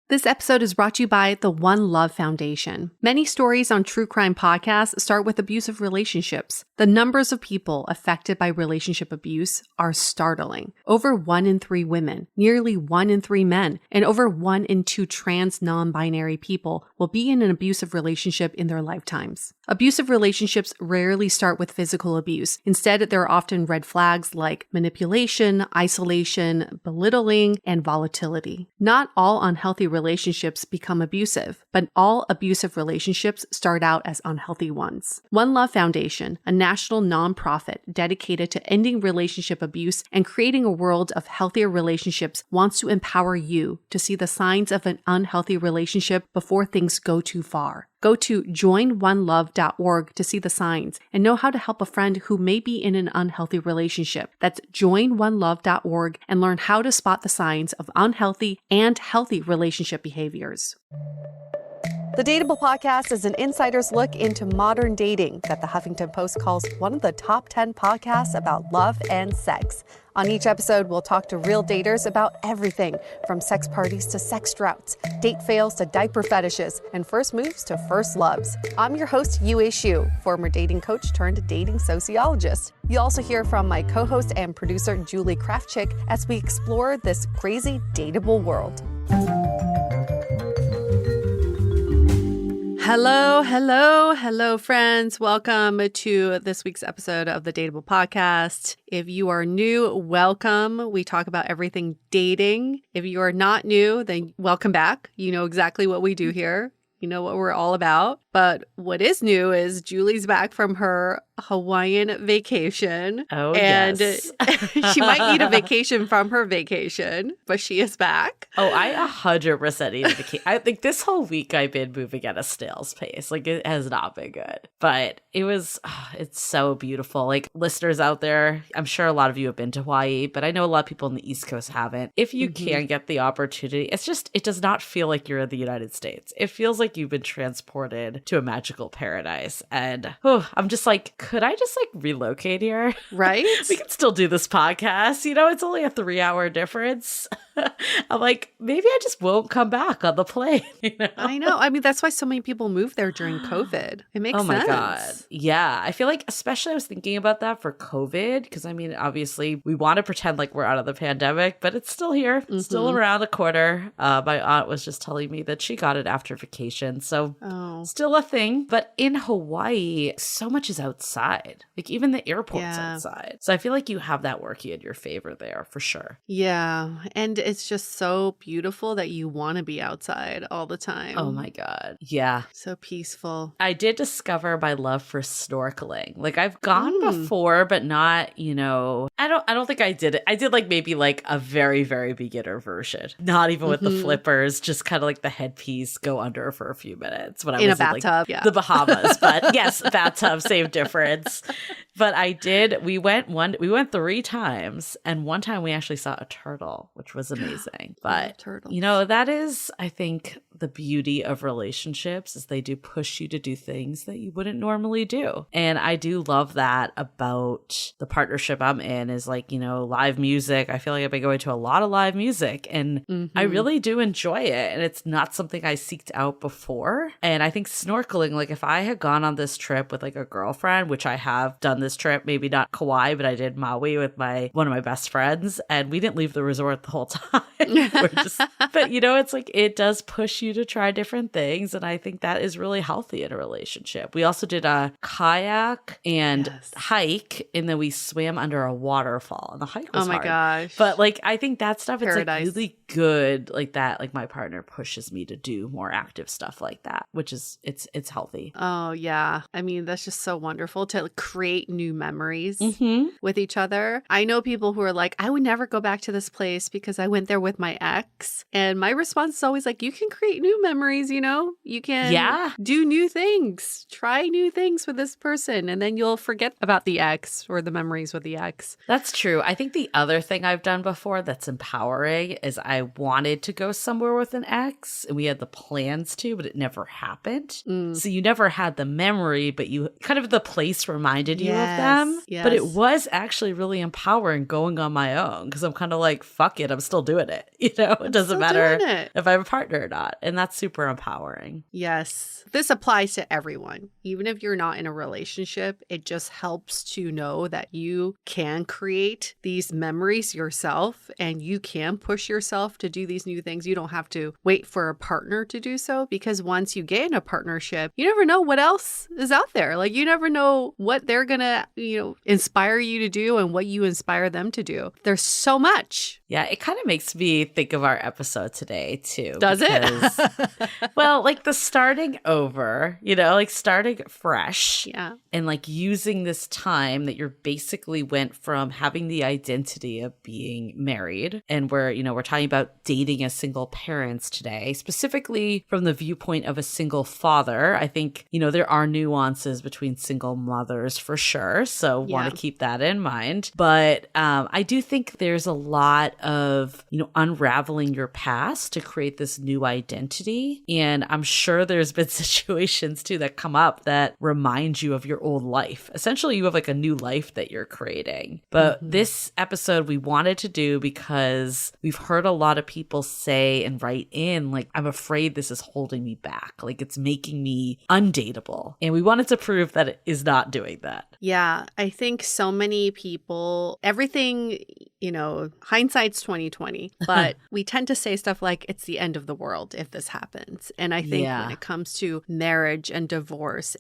This episode is brought to you by the One Love Foundation. Many stories on true crime podcasts start with abusive relationships. The numbers of people affected by relationship abuse are startling. Over 1 in 3 women, nearly 1 in 3 men, and over 1 in 2 trans non-binary people will be in an abusive relationship in their lifetimes. Abusive relationships rarely start with physical abuse. Instead, there are often red flags like manipulation, isolation, belittling, and volatility. Not all unhealthy relationships become abusive, but all abusive relationships start out as unhealthy ones. One Love Foundation, a national nonprofit dedicated to ending relationship abuse and creating a world of healthier relationships, wants to empower you to see the signs of an unhealthy relationship before things go too far. Go to joinonelove.org to see the signs and know how to help a friend who may be in an unhealthy relationship. That's joinonelove.org and learn how to spot the signs of unhealthy and healthy relationship behaviors. The Dateable podcast is an insider's look into modern dating that the Huffington Post calls one of the top 10 podcasts about love and sex. On each episode, we'll talk to real daters about everything from sex parties to sex droughts, date fails to diaper fetishes, and first moves to first loves. I'm your host, Yue Xu, former dating coach turned dating sociologist. You'll also hear from my co-host and producer, Julie Krafchick, as we explore this crazy dateable world. Hello, friends. Welcome to this week's episode of the Dateable podcast. If you are new, welcome. We talk about everything dating. If you are not new, then welcome back. You know exactly what we do here. You know what we're all about. But what is new is Julie's back from her Hawaiian vacation. Oh, and yes. She might need a vacation from her vacation, but she is back. Oh, I 100% need a vacation. I think this whole week I've been moving at a snail's pace. Like, it has not been good. But it's so beautiful. Like, listeners out there, I'm sure a lot of you have been to Hawaii, but I know a lot of people on the East Coast haven't. If you can get the opportunity, it does not feel like you're in the United States. It feels like you've been transported to a magical paradise. And I'm just like, could I just relocate here? Right? We can still do this podcast. It's only a 3-hour difference. I'm like, maybe I just won't come back on the plane. I know. I mean, that's why so many people moved there during COVID. It makes sense. Oh my God. Yeah. I feel like, especially I was thinking about that for COVID, because I mean, obviously we want to pretend like we're out of the pandemic, but it's still here. It's still around the corner. My aunt was just telling me that she got it after vacation. So still a thing. But in Hawaii, so much is outside. Like, even the airport's outside. So I feel like you have that working in your favor there for sure. Yeah. And it's just so beautiful that you want to be outside all the time. Oh my God. Yeah. So peaceful. I did discover my love for snorkeling. Like, I've gone before, but not, I don't think I did it. I did maybe a very, very beginner version. Not even with the flippers, just kind of like the headpiece, go under for a few minutes when I was in a bathtub, the Bahamas. But yes, bathtub, same difference. But we went 3 times, and one time we actually saw a turtle, which was amazing. But that is, I think, the beauty of relationships is they do push you to do things that you wouldn't normally do. And I do love that about the partnership I'm in is live music. I feel like I've been going to a lot of live music, and I really do enjoy it. And it's not something I seeked out before. And I think snorkeling, if I had gone on this trip with a girlfriend, which I have done this trip, maybe not Kauai, but I did Maui with one of my best friends, and we didn't leave the resort the whole time. But it's it does push you to try different things, and I think that is really healthy in a relationship. We also did a kayak and hike, and then we swam under a waterfall, and the hike was hard. Gosh. But I think that stuff, Paradise. it's really good that my partner pushes me to do more active stuff like that, which is it's healthy. Oh yeah. I mean, that's just so wonderful to create new memories with each other. I know people who are I would never go back to this place because I went there with my ex. And my response is always you can create create new memories, You can do new things, try new things with this person, and then you'll forget about the ex or the memories with the ex. That's true. I think the other thing I've done before that's empowering is I wanted to go somewhere with an ex, and we had the plans to, but it never happened. So you never had the memory, but you kind of the place reminded you of them. Yes. But it was actually really empowering going on my own because I'm kind of like, fuck it, I'm still doing it. It doesn't matter if I have a partner or not. And that's super empowering. Yes. This applies to everyone. Even if you're not in a relationship, it just helps to know that you can create these memories yourself and you can push yourself to do these new things. You don't have to wait for a partner to do so, because once you get in a partnership, you never know what else is out there. Like, you never know what they're going to, inspire you to do and what you inspire them to do. There's so much. Yeah, it kind of makes me think of our episode today, too. Does it? Well, like the starting over, like starting fresh. Yeah. And like using this time that you're basically went from having the identity of being married, and we're talking about dating as single parents today, specifically from the viewpoint of a single father. I think, there are nuances between single mothers for sure. So want to keep that in mind. But I do think there's a lot of, unraveling your past to create this new identity. And I'm sure there's been situations too that come up that remind you of your old life. Essentially, you have like a new life that you're creating. But this episode we wanted to do because we've heard a lot of people say and write in, like, I'm afraid this is holding me back. Like, it's making me undateable. And we wanted to prove that it is not doing that. Yeah, I think so many people, everything, hindsight's 20/20, but we tend to say stuff like it's the end of the world if this happens. And I think when it comes to marriage and divorce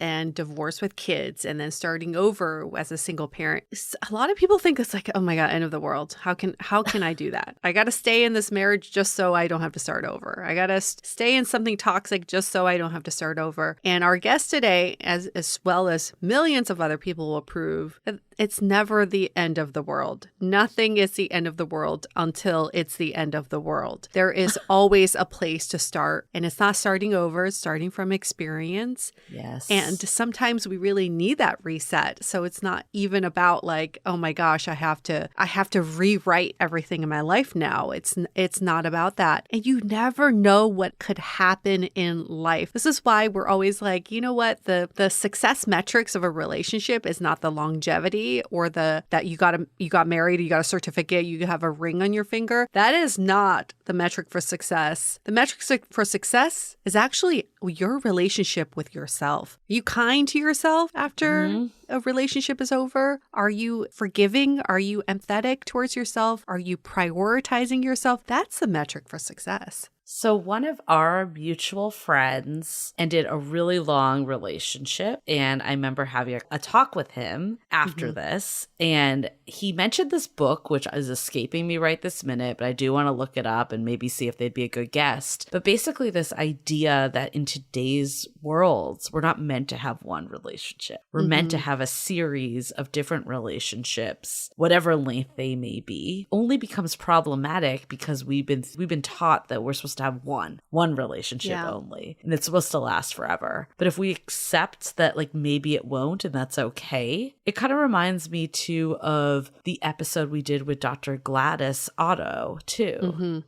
with kids and then starting over as a single parent, a lot of people think it's like, oh my God, end of the world. How can I do that? I got to stay in this marriage just so I don't have to start over. I got to stay in something toxic just so I don't have to start over. And our guest today, as well as millions of other people, will prove that it's never the end of the world. Nothing is the end of the world until it's the end of the world. There is always a place to start, and it's not starting over, it's starting from experience. Yes. And sometimes we really need that reset. So it's not even about like, oh my gosh, I have to rewrite everything in my life now. It's not about that. And you never know what could happen in life. This is why we're always like, you know what? The success metrics of a relationship is not the longevity or that you got married, you got a certificate, you have a ring on your finger. That is not the metric for success. The metric for success is actually your relationship with yourself. Are you kind to yourself after a relationship is over? Are you forgiving? Are you empathetic towards yourself? Are you prioritizing yourself? That's the metric for success. So one of our mutual friends ended a really long relationship, and I remember having a talk with him after this, and he mentioned this book, which is escaping me right this minute, but I do want to look it up and maybe see if they'd be a good guest. But basically this idea that in today's worlds, we're not meant to have one relationship. We're meant to have a series of different relationships, whatever length they may be. Only becomes problematic because we've been taught that we're supposed to have one relationship only, and it's supposed to last forever. But if we accept that, like, maybe it won't, and that's okay, it kind of reminds me too of the episode we did with Dr. Gladys Otto too.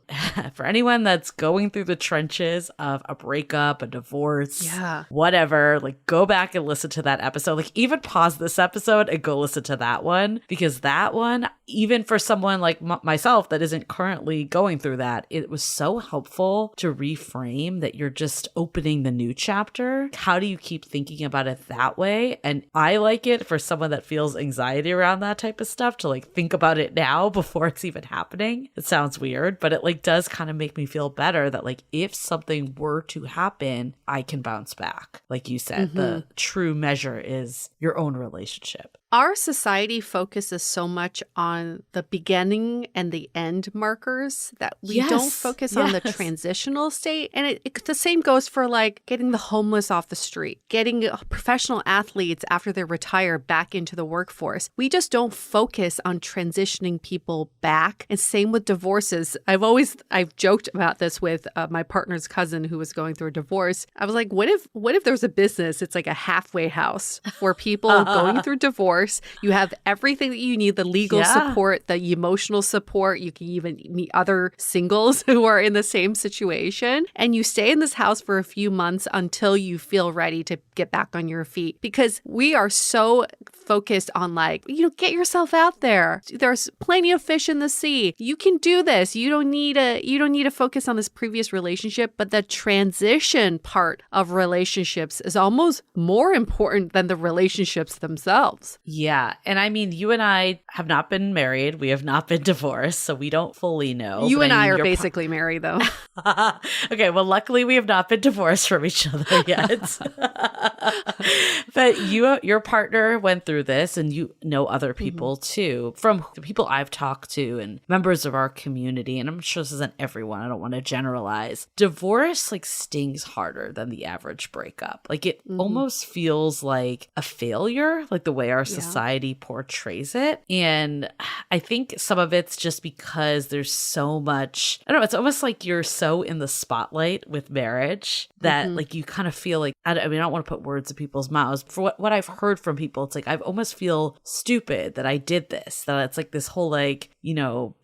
For anyone that's going through the trenches of a breakup, a divorce, whatever, like, go back and listen to that episode. Like, even pause this episode and go listen to that one, because that one, even for someone like myself that isn't currently going through that, it was so helpful to reframe that you're just opening the new chapter. How do you keep thinking about it that way? And I like it for someone that feels anxiety around that type of stuff to like think about it now before it's even happening. It sounds weird, but it like does kind of make me feel better that like if something were to happen, I can bounce back. Like you said, the true measure is your own relationship. Our society focuses so much on the beginning and the end markers that we don't focus on the transitional state. And the same goes for like getting the homeless off the street, getting professional athletes after they retire back into the workforce. We just don't focus on transitioning people back. And same with divorces. I've joked about this with my partner's cousin who was going through a divorce. I was like, what if there's a business? It's like a halfway house for people going through divorce. You have everything that you need, the legal support, the emotional support. You can even meet other singles who are in the same situation. And you stay in this house for a few months until you feel ready to get back on your feet. Because we are so focused on like, get yourself out there. There's plenty of fish in the sea. You can do this. You don't need to focus on this previous relationship, but the transition part of relationships is almost more important than the relationships themselves. Yeah. And I mean, you and I have not been married. We have not been divorced, so we don't fully know. You and I are basically married, though. Okay. Well, luckily we have not been divorced from each other yet. But your partner went through this, and you know other people too, from the people I've talked to and members of our community. And I'm sure this isn't everyone. I don't want to generalize. Divorce like stings harder than the average breakup. Like it almost feels like a failure, like the way our society portrays it. And I think some of it's just because there's so much, I don't know, it's almost like you're so in the spotlight with marriage that like you kind of feel like, I don't want to put words in people's mouths. For what I've heard from people, it's like I almost feel stupid that I did this, that it's like this whole like,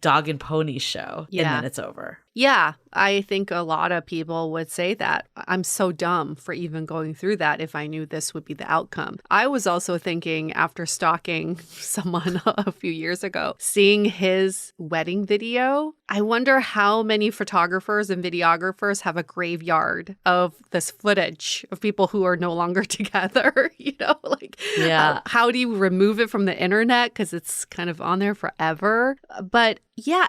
dog and pony show, and then it's over. Yeah, I think a lot of people would say that. I'm so dumb for even going through that if I knew this would be the outcome. I was also thinking, after stalking someone a few years ago, seeing his wedding video, I wonder how many photographers and videographers have a graveyard of this footage of people who are no longer together. How do you remove it from the internet? Because it's kind of on there forever. But yeah,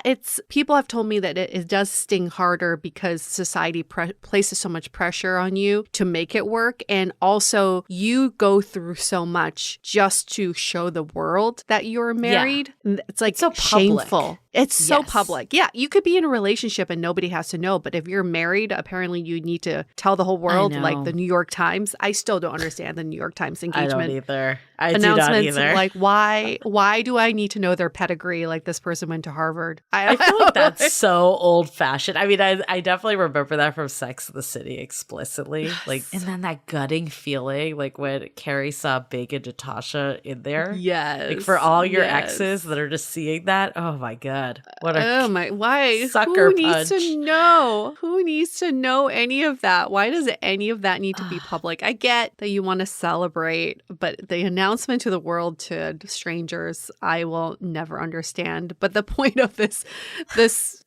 people have told me that it does sting harder because society places so much pressure on you to make it work. And also you go through so much just to show the world that you're married. Yeah. It's like so shameful. It's so public. Yeah, you could be in a relationship and nobody has to know. But if you're married, apparently you need to tell the whole world, like the New York Times. I still don't understand the New York Times engagement. I don't either. Announcements do not either. Like, why do I need to know their pedigree? Like, this person went to Harvard. I feel like that's so old fashioned. I mean, I definitely remember that from Sex and the City explicitly. Yes. Like, and then that gutting feeling, like when Carrie saw Big and Natasha in there. Yes. Like for all your exes that are just seeing that. Oh my God. What a why? Sucker Who punch. Needs to know? Who needs to know any of that? Why does any of that need to be public? I get that you want to celebrate, but the announcement to the world, to strangers, I will never understand. But the point of this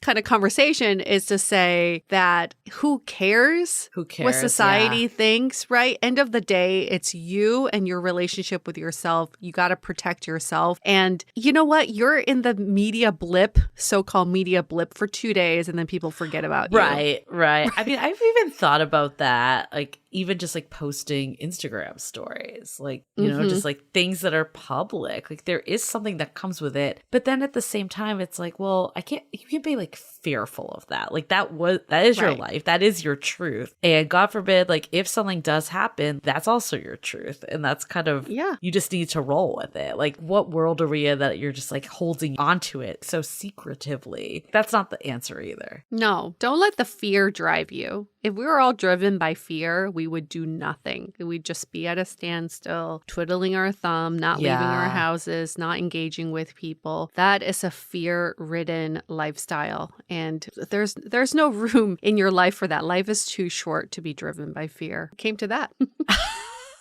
kind of conversation is to say that who cares? Who cares? What society thinks, right? End of the day, it's you and your relationship with yourself. You got to protect yourself. And you know what? You're in the media blip, so-called media blip, for 2 days, and then people forget about you. Right. I mean, I've even thought about that, like even just like posting Instagram stories, like, just like things that are public. Like there is something that comes with it. But then at the same time, it's like, well, you can't be like fearful of that. Like that is your life. That is your truth. And God forbid, like if something does happen, that's also your truth. And that's kind of, you just need to roll with it. Like what world are we in that you're just like holding onto it so secretively? That's not the answer either. No, don't let the fear drive you. If we were all driven by fear, we would do nothing. We'd just be at a standstill, twiddling our thumb, not leaving our houses, not engaging with people. That is a fear-ridden lifestyle. And there's no room in your life for that. Life is too short to be driven by fear. It came to that.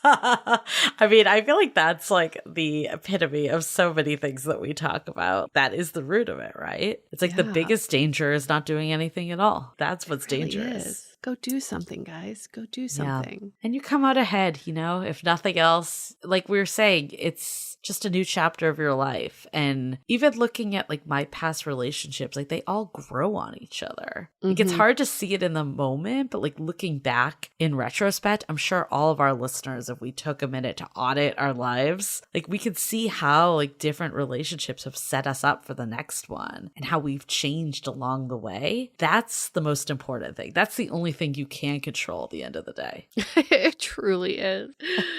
I mean, I feel like that's like the epitome of so many things that we talk about. That is the root of it, right? It's like the biggest danger is not doing anything at all. That's what's dangerous. Go do something, guys. Go do something. Yeah. And you come out ahead, if nothing else. Like we were saying, it's just a new chapter of your life. And even looking at like my past relationships, like they all grow on each other. Like it's hard to see it in the moment, but like looking back in retrospect, I'm sure all of our listeners, if we took a minute to audit our lives, like we could see how like different relationships have set us up for the next one and how we've changed along the way. That's the most important thing. That's the only thing you can control at the end of the day. It truly is.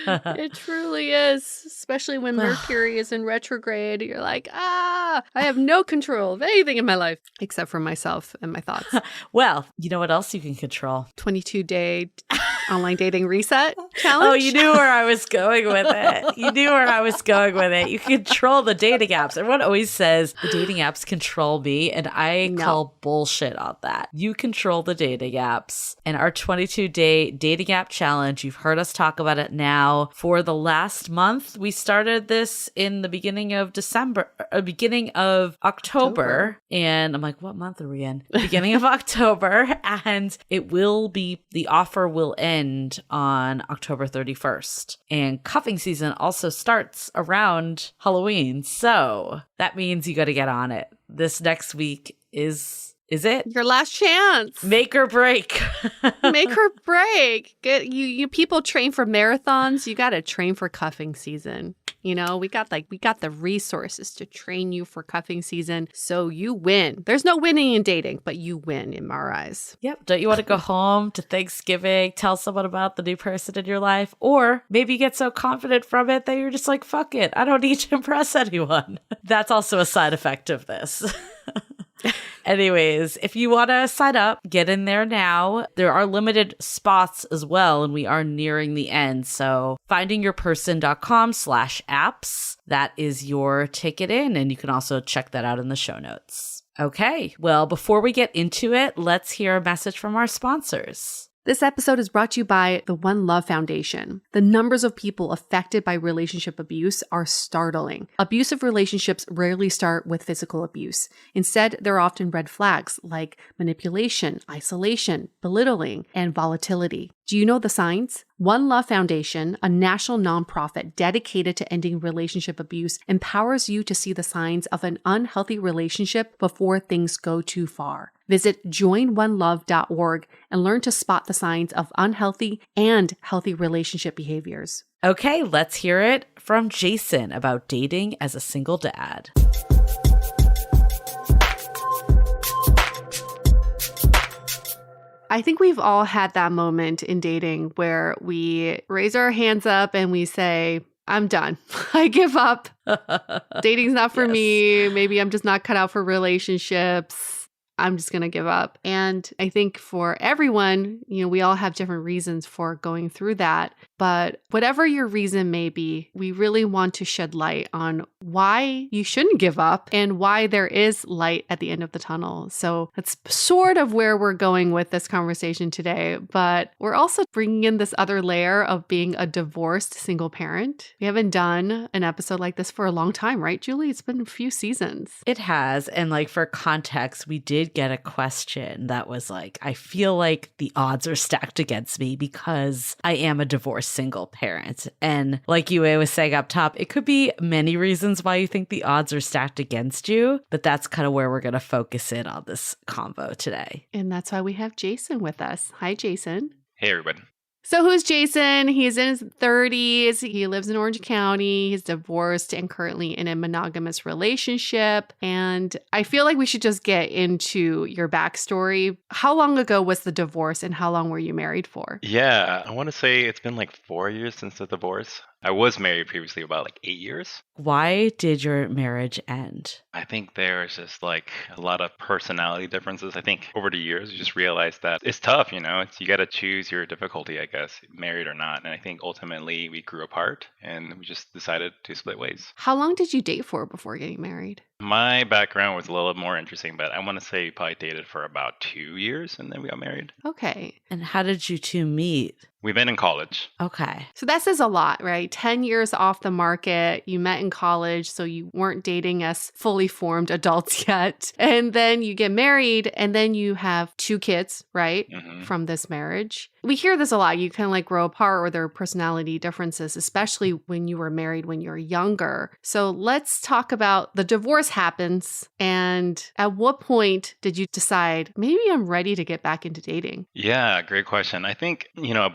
It truly is. Especially when Mercury is in retrograde. You're like, I have no control of anything in my life except for myself and my thoughts. Well, you know what else you can control? 22-day online dating reset challenge. Oh, you knew where I was going with it. You control the dating apps. Everyone always says the dating apps control me, and I call bullshit on that. You control the dating apps. And our 22-day dating app challenge, you've heard us talk about it now for the last month. We started this in the beginning of October. And I'm like, what month are we in? Beginning of October. And the offer will end on October 31st. And cuffing season also starts around Halloween. So that means you got to get on it. This next week is it? Your last chance. Make or break. Make or break. Get you people train for marathons. You got to train for cuffing season. We got the resources to train you for cuffing season. So you win. There's no winning in dating, but you win in our eyes. Yep. Don't you want to go home to Thanksgiving, tell someone about the new person in your life? Or maybe you get so confident from it that you're just like, fuck it. I don't need to impress anyone. That's also a side effect of this. Anyways, if you want to sign up, get in there now. There are limited spots as well, and we are nearing the end. So findingyourperson.com/apps, that is your ticket in, and you can also check that out in the show notes. Okay, well, before we get into it, let's hear a message from our sponsors. This episode is brought to you by the One Love Foundation. The numbers of people affected by relationship abuse are startling. Abusive relationships rarely start with physical abuse. Instead, there are often red flags like manipulation, isolation, belittling, and volatility. Do you know the signs? One Love Foundation, a national nonprofit dedicated to ending relationship abuse, empowers you to see the signs of an unhealthy relationship before things go too far. Visit joinonelove.org and learn to spot the signs of unhealthy and healthy relationship behaviors. Okay, let's hear it from Jason about dating as a single dad. I think we've all had that moment in dating where we raise our hands up and we say, I'm done. I give up. Dating's not for me. Maybe I'm just not cut out for relationships. I'm just going to give up. And I think for everyone, we all have different reasons for going through that. But whatever your reason may be, we really want to shed light on why you shouldn't give up and why there is light at the end of the tunnel. So that's sort of where we're going with this conversation today. But we're also bringing in this other layer of being a divorced single parent. We haven't done an episode like this for a long time, right, Julie? It's been a few seasons. It has. And like for context, we did get a question that was like, I feel like the odds are stacked against me because I am a divorced single parent. And like Yue was saying up top, it could be many reasons why you think the odds are stacked against you, but that's kind of where we're going to focus in on this convo today. And that's why we have Jason with us. Hi, Jason. Hey, everybody. So who's Jason? He's in his 30s. He lives in Orange County. He's divorced and currently in a monogamous relationship. And I feel like we should just get into your backstory. How long ago was the divorce and how long were you married for? Yeah, I want to say it's been like 4 years since the divorce. I was married previously about like 8 years. Why did your marriage end? I think there's just like a lot of personality differences. I think over the years, you just realize that it's tough, you got to choose your difficulty, I guess, married or not. And I think ultimately we grew apart and we just decided to split ways. How long did you date for before getting married? My background was a little more interesting, but I want to say we probably dated for about 2 years and then we got married. Okay. And how did you two meet? We've been in college. Okay. So that says a lot, right? 10 years off the market. You met in college, so you weren't dating as fully formed adults yet. And then you get married, and then you have 2 kids, right? From this marriage. We hear this a lot. You kind of like grow apart or there are personality differences, especially when you were married when you're younger. So let's talk about the divorce happens. And at what point did you decide, maybe I'm ready to get back into dating? Yeah, great question. I think,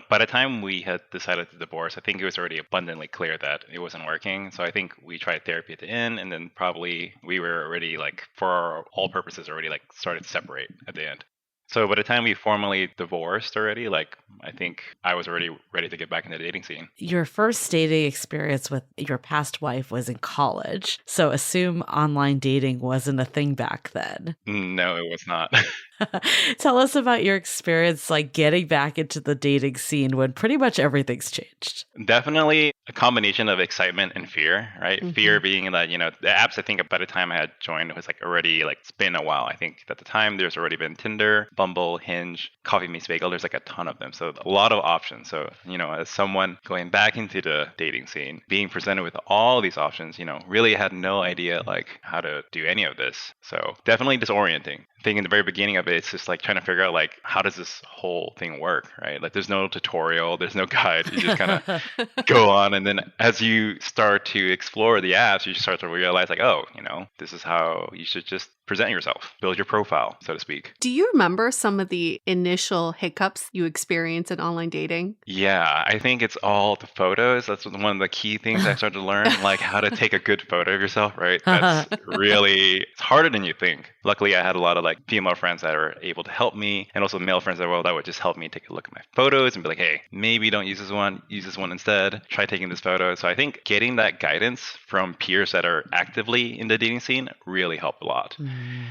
by the time we had decided to divorce, I think it was already abundantly clear that it wasn't working. So I think we tried therapy at the end, and then probably we were already like, for all purposes, already like started to separate at the end. So by the time we formally divorced already, like I think I was already ready to get back into the dating scene. Your first dating experience with your past wife was in college. So assume online dating wasn't a thing back then. No, it was not. Tell us about your experience like getting back into the dating scene when pretty much everything's changed. Definitely a combination of excitement and fear, right? Fear being that, the apps I think by the time I had joined was like already like it's been a while. I think at the time there's already been Tinder, Bumble, Hinge, Coffee Meets Bagel. There's like a ton of them. So a lot of options. So, as someone going back into the dating scene, being presented with all these options, really had no idea like how to do any of this. So definitely disorienting. I think in the very beginning of it, it's just like trying to figure out like, how does this whole thing work, right? Like there's no tutorial, there's no guide. You just kind of go on. And then as you start to explore the apps, you start to realize like, oh, this is how you should just present yourself, build your profile, so to speak. Do you remember some of the initial hiccups you experienced in online dating? Yeah, I think it's all the photos. That's one of the key things I started to learn, like how to take a good photo of yourself, right? That's really, it's harder than you think. Luckily, I had a lot of like female friends that were able to help me, and also male friends that would just help me take a look at my photos and be like, hey, maybe don't use this one instead. Try taking this photo. So I think getting that guidance from peers that are actively in the dating scene really helped a lot.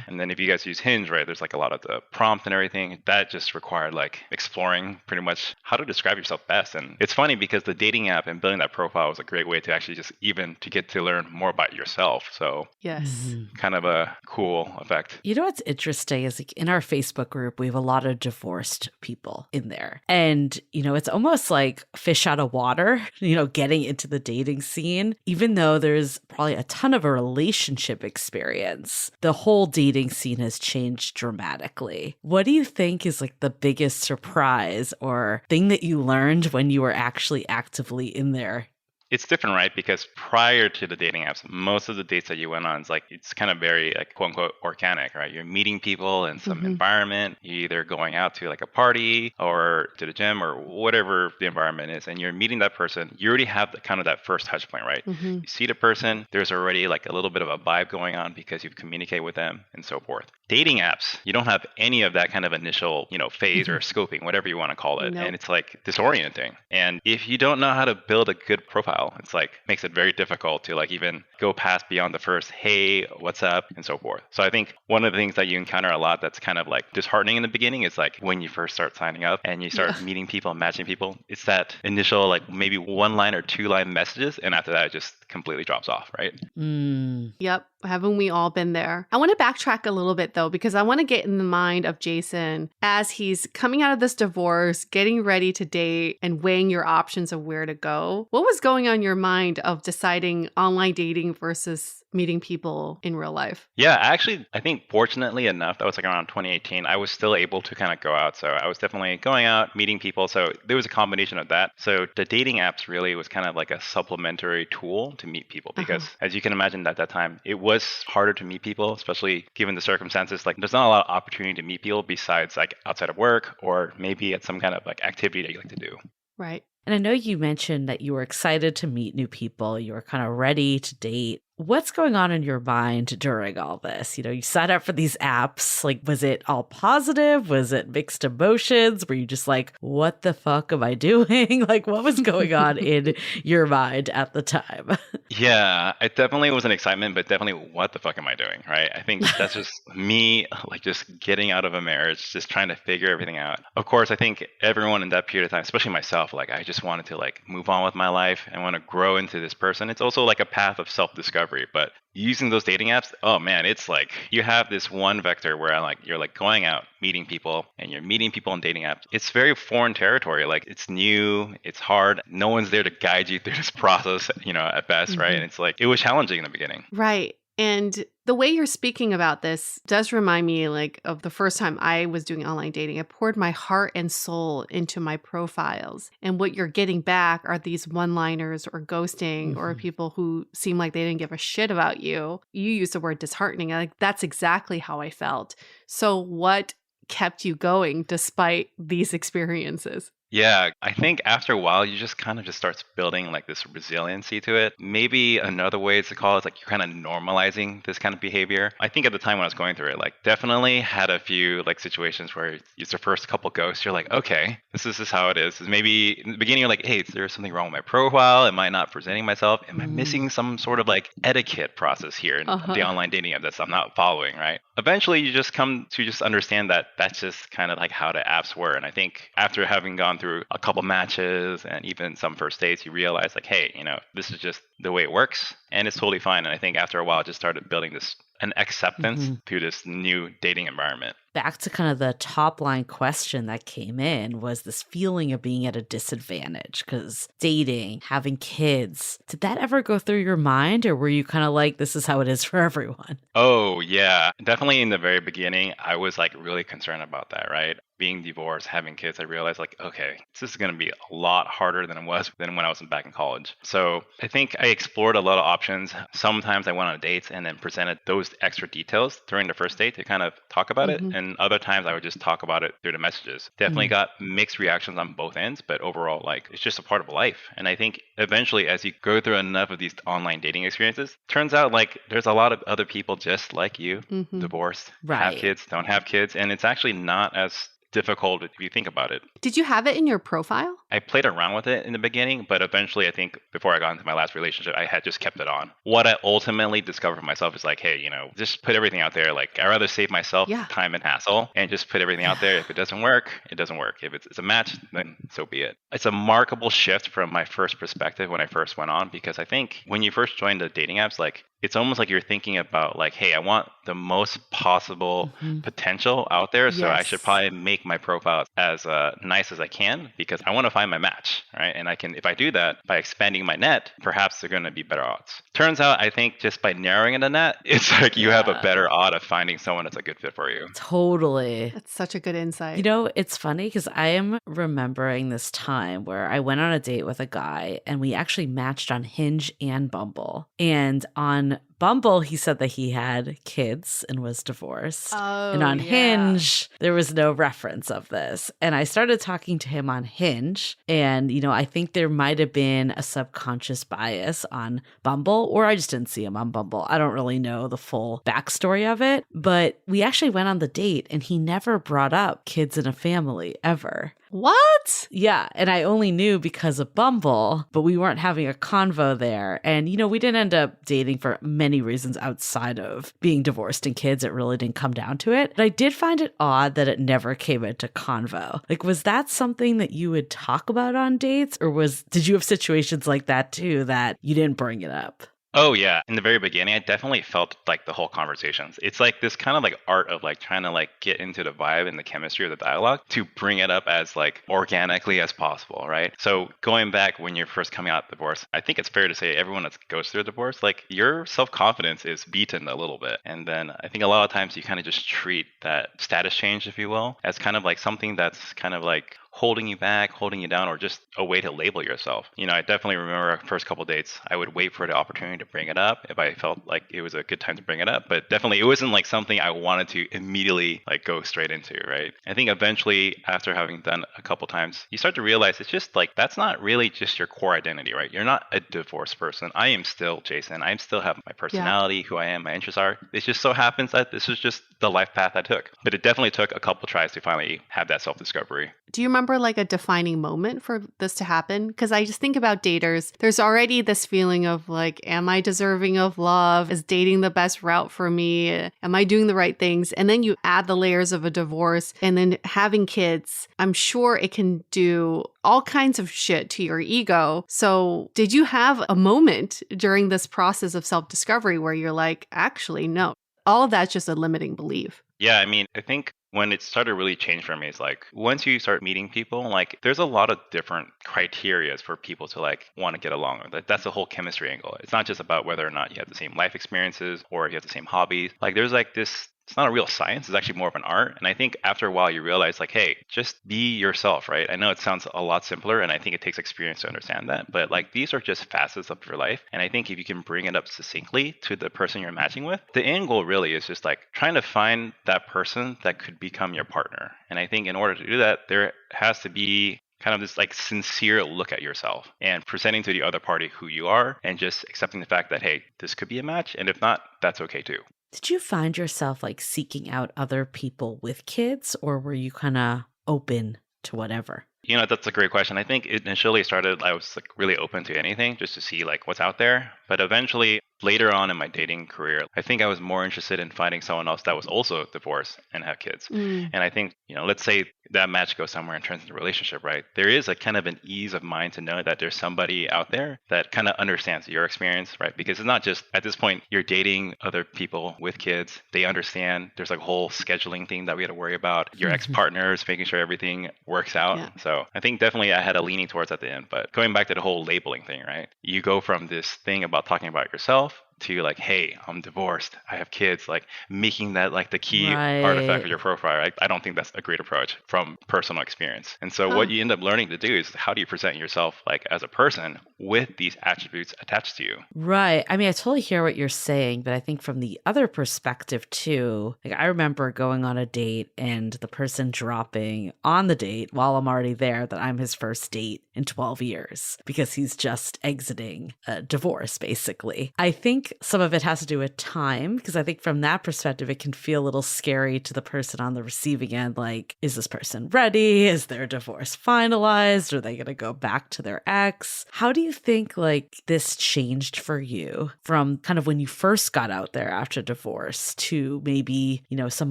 And then if you guys use Hinge, right, there's like a lot of the prompt and everything. That just required like exploring pretty much how to describe yourself best. And it's funny because the dating app and building that profile was a great way to actually just even to get to learn more about yourself. So yes, kind of a cool effect. You know what's interesting is like in our Facebook group, we have a lot of divorced people in there. And, it's almost like fish out of water, getting into the dating scene, even though there's probably a ton of a relationship experience. The whole dating scene has changed dramatically. What do you think is like the biggest surprise or thing that you learned when you were actually actively in there? It's different, right? Because prior to the dating apps, most of the dates that you went on, it's kind of very like quote unquote organic, right? You're meeting people in some environment. You're either going out to like a party or to the gym or whatever the environment is, and you're meeting that person. You already have kind of that first touch point, right? You see the person, there's already like a little bit of a vibe going on because you've communicated with them and so forth. Dating apps, you don't have any of that kind of initial, phase or scoping, whatever you want to call it. Nope. And it's like disorienting. And if you don't know how to build a good profile, it's like makes it very difficult to like even go past beyond the first, hey, what's up, and so forth. So I think one of the things that you encounter a lot that's kind of like disheartening in the beginning is like when you first start signing up and you start meeting people and matching people, it's that initial like maybe 1-line or 2-line messages, and after that it just completely drops off, right? Yep. Haven't we all been there? I want to backtrack a little bit though, because I want to get in the mind of Jason as he's coming out of this divorce, getting ready to date and weighing your options of where to go. What was going on in your mind of deciding online dating versus meeting people in real life? Yeah, actually, I think fortunately enough, that was like around 2018, I was still able to kind of go out. So I was definitely going out, meeting people. So there was a combination of that. So the dating apps really was kind of like a supplementary tool to meet people because as you can imagine at that time, it was harder to meet people, especially given the circumstances. Like there's not a lot of opportunity to meet people besides like outside of work or maybe at some kind of like activity that you like to do. Right. And I know you mentioned that you were excited to meet new people. You were kind of ready to date. What's going on in your mind during all this? You signed up for these apps. Like, was it all positive? Was it mixed emotions? Were you just like, what the fuck am I doing? Like, what was going on in your mind at the time? Yeah, it definitely was an excitement, but definitely what the fuck am I doing, right? I think that's just me, like just getting out of a marriage, just trying to figure everything out. Of course, I think everyone in that period of time, especially myself, like I just wanted to like move on with my life and want to grow into this person. It's also like a path of self-discovery. self-discovery. But using those dating apps, oh man, it's like you have this one vector where you're like going out, meeting people, and you're meeting people on dating apps. It's very foreign territory. Like it's new, it's hard. No one's there to guide you through this process, at best, right? And it's like it was challenging in the beginning. Right. And the way you're speaking about this does remind me of the first time I was doing online dating. I poured my heart and soul into my profiles. And what you're getting back are these one-liners or ghosting or people who seem like they didn't give a shit about you. You use the word disheartening. Like that's exactly how I felt. So what kept you going despite these experiences? Yeah, I think after a while, you just kind of just starts building like this resiliency to it. Maybe another way to call it is like you're kind of normalizing this kind of behavior. I think at the time when I was going through it, like definitely had a few like situations where it's the first couple ghosts. You're like, okay, this is how it is. Maybe in the beginning, you're like, hey, is there something wrong with my profile? Am I not presenting myself? Am I missing some sort of like etiquette process here in the online dating app that I'm not following, right? Eventually, you just come to just understand that that's just kind of like how the apps were. And I think after having gone through a couple matches and even some first dates, you realize like, hey, this is just the way it works and it's totally fine. And I think after a while, I just started building an acceptance to this new dating environment. Back to kind of the top line question that came in was this feeling of being at a disadvantage because dating, having kids, did that ever go through your mind or were you kind of like, this is how it is for everyone? Oh, yeah. Definitely in the very beginning, I was like really concerned about that, right? Being divorced, having kids, I realized like, okay, this is going to be a lot harder than it was than when I was back in college. So I think I explored a lot of options. Sometimes I went on dates and then presented those extra details during the first date to kind of talk about it. And other times I would just talk about it through the messages. Definitely got mixed reactions on both ends, but overall, like it's just a part of life. And I think eventually as you go through enough of these online dating experiences, turns out like there's a lot of other people just like you, divorced, have kids, don't have kids. And it's actually not as difficult if you think about it. Did you have it in your profile? I played around with it in the beginning, but eventually I think before I got into my last relationship, I had just kept it on. What I ultimately discovered for myself is like, hey, just put everything out there. Like I'd rather save myself time and hassle and just put everything out there. If it doesn't work, it doesn't work. If it's a match, then so be it. It's a remarkable shift from my first perspective when I first went on, because I think when you first join the dating apps, like it's almost like you're thinking about like, hey, I want the most possible potential out there. So I should probably make my profile as nice as I can because I want to find my match, right? And I can, if I do that by expanding my net, perhaps they're going to be better odds. Turns out, I think just by narrowing the net, it's like you have a better odd of finding someone that's a good fit for you. Totally. That's such a good insight. It's funny because I am remembering this time where I went on a date with a guy and we actually matched on Hinge and Bumble. And on Bumble, he said that he had kids and was divorced. And on Hinge, there was no reference of this. And I started talking to him on Hinge. And, I think there might have been a subconscious bias on Bumble, or I just didn't see him on Bumble. I don't really know the full backstory of it. But we actually went on the date and he never brought up kids and a family ever. What? Yeah. And I only knew because of Bumble, but we weren't having a convo there. And, we didn't end up dating for many reasons outside of being divorced and kids. It really didn't come down to it. But I did find it odd that it never came into convo. Like, was that something that you would talk about on dates? Or did you have situations like that too that you didn't bring it up? Oh, yeah. In the very beginning, I definitely felt like the whole conversations. It's like this kind of like art of like trying to like get into the vibe and the chemistry of the dialogue to bring it up as like organically as possible, right? So going back when you're first coming out of divorce, I think it's fair to say everyone that goes through a divorce, like your self-confidence is beaten a little bit. And then I think a lot of times you kind of just treat that status change, if you will, as kind of like something that's kind of like holding you back, holding you down, or just a way to label yourself. I definitely remember our first couple of dates, I would wait for the opportunity to bring it up if I felt like it was a good time to bring it up. But definitely it wasn't like something I wanted to immediately like go straight into, right? I think eventually after having done a couple times, you start to realize it's just like, that's not really just your core identity, right? You're not a divorced person. I am still Jason. I still have my personality, who I am, my interests are. It just so happens that this is just the life path I took. But it definitely took a couple tries to finally have that self-discovery. Do you remember like a defining moment for this to happen? Because I just think about daters. There's already this feeling of like, am I deserving of love? Is dating the best route for me? Am I doing the right things? And then you add the layers of a divorce and then having kids. I'm sure it can do all kinds of shit to your ego. So did you have a moment during this process of self-discovery where you're like, actually, no, all of that's just a limiting belief? Yeah, I mean, I think when it started to really change for me is like once you start meeting people, like there's a lot of different criterias for people to like want to get along. That's the whole chemistry angle. It's not just about whether or not you have the same life experiences or you have the same hobbies. Like there's like this, it's not a real science. It's actually more of an art. And I think after a while you realize like, hey, just be yourself, right? I know it sounds a lot simpler and I think it takes experience to understand that, but like these are just facets of your life. And I think if you can bring it up succinctly to the person you're matching with, the end goal really is just like trying to find that person that could become your partner. And I think in order to do that, there has to be kind of this like sincere look at yourself and presenting to the other party who you are and just accepting the fact that, hey, this could be a match. And if not, that's okay too. Did you find yourself like seeking out other people with kids, or were you kind of open to whatever? You know, that's a great question. I think it initially started, I was like really open to anything just to see like what's out there. But eventually, later on in my dating career, I think I was more interested in finding someone else that was also divorced and have kids. And I think, you know, let's say that match goes somewhere and turns into a relationship, right? There is a kind of an ease of mind to know that there's somebody out there that kind of understands your experience, right? Because it's not just at this point, you're dating other people with kids. They understand there's like a whole scheduling thing that we had to worry about. Your ex-partners, making sure everything works out. Yeah. So I think definitely I had a leaning towards at the end, but going back to the whole labeling thing, right? You go from this thing about talking about yourself to like, hey, I'm divorced, I have kids, like making that like the key artifact of your profile, right? I don't think that's a great approach from personal experience. And so what you end up learning to do is how do you present yourself like as a person with these attributes attached to you? Right. I mean, I totally hear what you're saying, but I think from the other perspective too, like I remember going on a date and the person dropping on the date while I'm already there that I'm his first date in 12 years because he's just exiting a divorce, basically. I think some of it has to do with time, because I think from that perspective, it can feel a little scary to the person on the receiving end. Like, is this person ready? Is their divorce finalized? Are they going to go back to their ex? How do you think like this changed for you from kind of when you first got out there after divorce to maybe, you know, some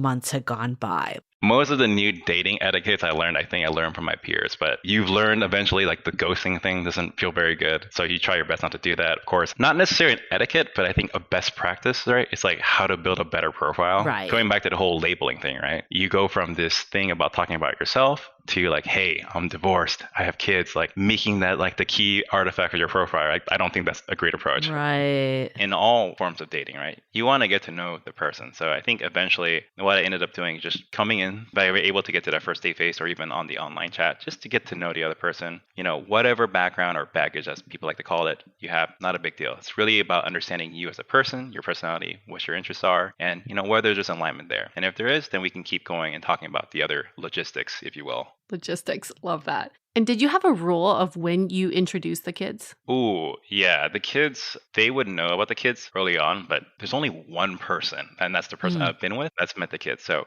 months had gone by? Most of the new dating etiquettes I think I learned from my peers, but you've learned eventually like the ghosting thing doesn't feel very good. So you try your best not to do that. Of course, not necessarily an etiquette, but I think a best practice, right? It's like how to build a better profile. Right. Going back to the whole labeling thing, right? You go from this thing about talking about yourself to like, hey, I'm divorced, I have kids, like making that like the key artifact of your profile, right? I don't think that's a great approach. Right. In all forms of dating, right? You want to get to know the person. So I think eventually what I ended up doing is just coming in, but I was able to get to that first date face or even on the online chat, just to get to know the other person. You know, whatever background or baggage, as people like to call it, you have, not a big deal. It's really about understanding you as a person, your personality, what your interests are, and, you know, whether there's alignment there. And if there is, then we can keep going and talking about the other logistics, if you will. Logistics. Love that. And did you have a rule of when you introduced the kids? Ooh, yeah. The kids, they would know about the kids early on, but there's only one person, and that's the person I've been with that's met the kids. So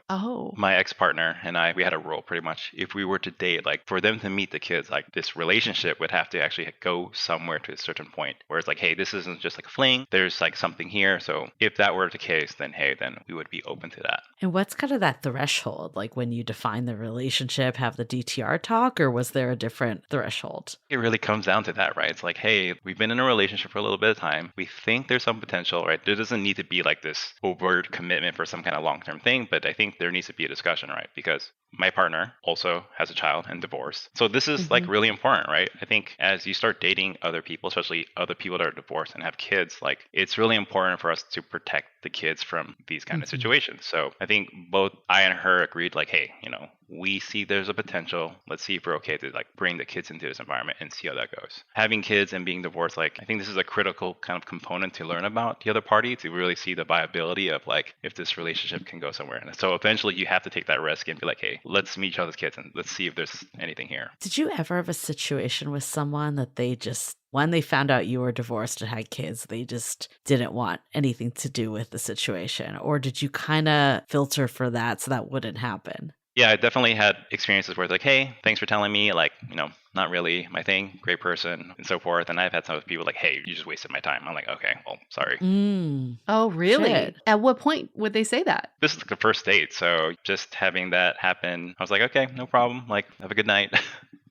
my ex-partner and I, we had a rule pretty much. If we were to date, like for them to meet the kids, like this relationship would have to actually go somewhere to a certain point where it's like, hey, this isn't just like a fling. There's like something here. So if that were the case, then hey, then we would be open to that. And what's kind of that threshold? Like when you define the relationship, have the DTR talk, or was there a different threshold? It really comes down to that, right? It's like, hey, we've been in a relationship for a little bit of time. We think there's some potential, right? There doesn't need to be like this overt commitment for some kind of long-term thing, but I think there needs to be a discussion, right? Because my partner also has a child and divorced. So this is like really important, right? I think as you start dating other people, especially other people that are divorced and have kids, like it's really important for us to protect the kids from these kind of situations. So I think both I and her agreed like, hey, you know, we see there's a potential. Let's see if we're okay to like bring the kids into this environment and see how that goes. Having kids and being divorced, like I think this is a critical kind of component to learn about the other party to really see the viability of like if this relationship can go somewhere. And so eventually you have to take that risk and be like, hey, let's meet each other's kids and let's see if there's anything here. Did you ever have a situation with someone that they just, when they found out you were divorced and had kids, they just didn't want anything to do with the situation? Or did you kind of filter for that so that wouldn't happen? Yeah, I definitely had experiences where it's like, hey, thanks for telling me, like, not really my thing, great person, and so forth. And I've had some people like, hey, you just wasted my time. I'm like, okay, well, sorry. Oh, really? Shit. At what point would they say that? This is like the first date. So just having that happen, I was like, okay, no problem. Like, have a good night.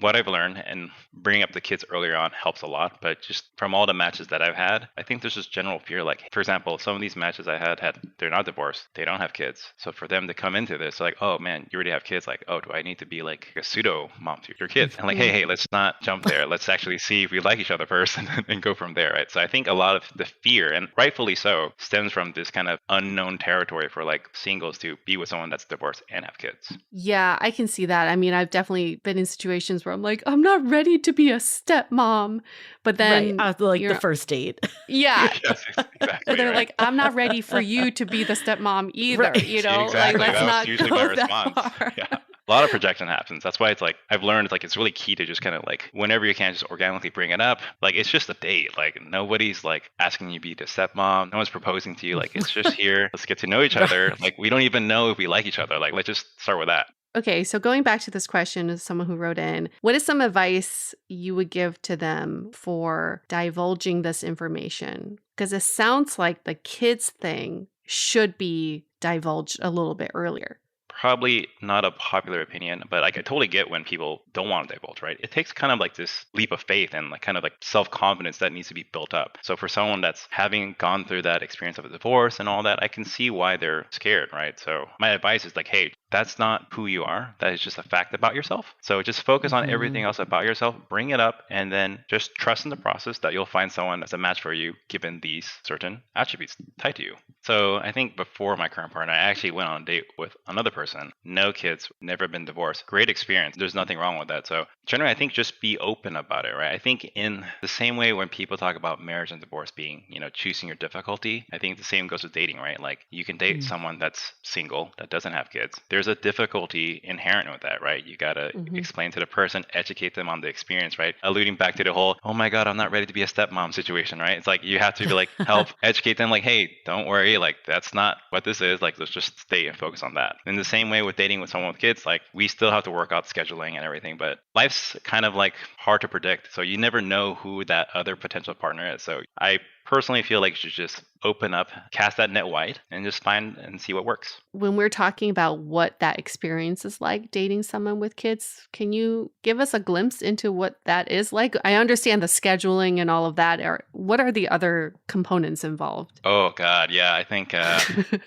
What I've learned and bringing up the kids earlier on helps a lot. But just from all the matches that I've had, I think there's this general fear. Like, for example, some of these matches I had, they're not divorced. They don't have kids. So for them to come into this, like, oh man, you already have kids. Like, oh, do I need to be like a pseudo mom to your kids? And like, hey, let's not jump there. Let's actually see if we like each other first and go from there, right? So I think a lot of the fear, and rightfully so, stems from this kind of unknown territory for like singles to be with someone that's divorced and have kids. Yeah, I can see that. I mean, I've definitely been in situations where I'm like, I'm not ready to be a stepmom. But then like the first date. Yeah. Yes, exactly. They're like, I'm not ready for you to be the stepmom either. Right. Exactly. Like, let's that not was usually go my that response. far. Yeah. A lot of projection happens. That's why it's like I've learned like it's really key to just kind of like whenever you can just organically bring it up. Like it's just a date. Like nobody's like asking you to be the stepmom. No one's proposing to you. Like it's just here. Let's get to know each other. Like we don't even know if we like each other. Like let's just start with that. Okay, so going back to this question as someone who wrote in, what is some advice you would give to them for divulging this information? Because it sounds like the kids thing should be divulged a little bit earlier. Probably not a popular opinion, but like I totally get when people don't want to divulge, right? It takes kind of like this leap of faith and like kind of like self-confidence that needs to be built up. So for someone that's having gone through that experience of a divorce and all that, I can see why they're scared, right? So my advice is like, hey, that's not who you are. That is just a fact about yourself. So just focus on everything else about yourself, bring it up, and then just trust in the process that you'll find someone that's a match for you given these certain attributes tied to you. So I think before my current partner, I actually went on a date with another person. No kids, never been divorced. Great experience. There's nothing wrong with that. So generally, I think just be open about it, right? I think in the same way when people talk about marriage and divorce being, choosing your difficulty, I think the same goes with dating, right? Like you can date someone that's single, that doesn't have kids. There's a difficulty inherent with that, right? You got to explain to the person, educate them on the experience, right? Alluding back to the whole, oh my God, I'm not ready to be a stepmom situation, right? It's like you have to be like, help educate them, like, hey, don't worry, like that's not what this is. Like, let's just stay and focus on that. In the same way with dating with someone with kids, like we still have to work out scheduling and everything, but life's kind of like hard to predict. So you never know who that other potential partner is. So I personally feel like you should just open up, cast that net wide, and just find and see what works. When we're talking about what that experience is like dating someone with kids, can you give us a glimpse into what that is like? I understand the scheduling and all of that. What are the other components involved? Oh, God. Yeah, I think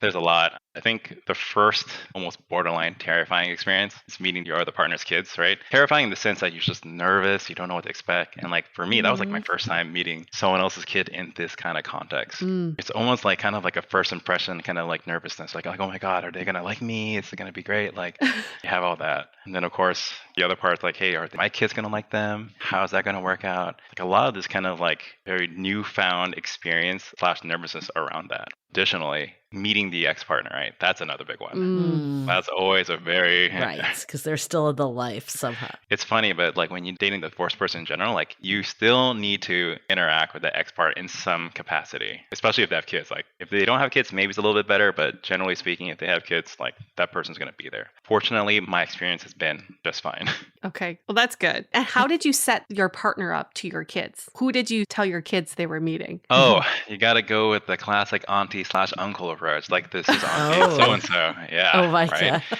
there's a lot. I think the first almost borderline terrifying experience is meeting your other partner's kids, right? Terrifying in the sense that you're just nervous, you don't know what to expect. And like for me, that was like my first time meeting someone else's kid in this kind of context. It's almost like kind of like a first impression, kind of like nervousness, like, oh my God, are they going to like me? Is it going to be great? Like you have all that. And then of course, the other part's like, hey, are my kids going to like them? How's that going to work out? Like a lot of this kind of like very newfound experience / nervousness around that. Additionally, meeting the ex-partner, right? That's another big one. That's always a very... Right, because they're still in the life somehow. It's funny, but like when you're dating the divorced person in general, like you still need to interact with the ex-part in some capacity, especially if they have kids. Like if they don't have kids, maybe it's a little bit better, but generally speaking, if they have kids, like that person's going to be there. Fortunately, my experience has been just fine. Okay, well, that's good. And how did you set your partner up to your kids? Who did you tell your kids they were meeting? Oh, you got to go with the classic auntie/uncle approach. Like this is auntie so-and-so. Yeah. Oh my right? God.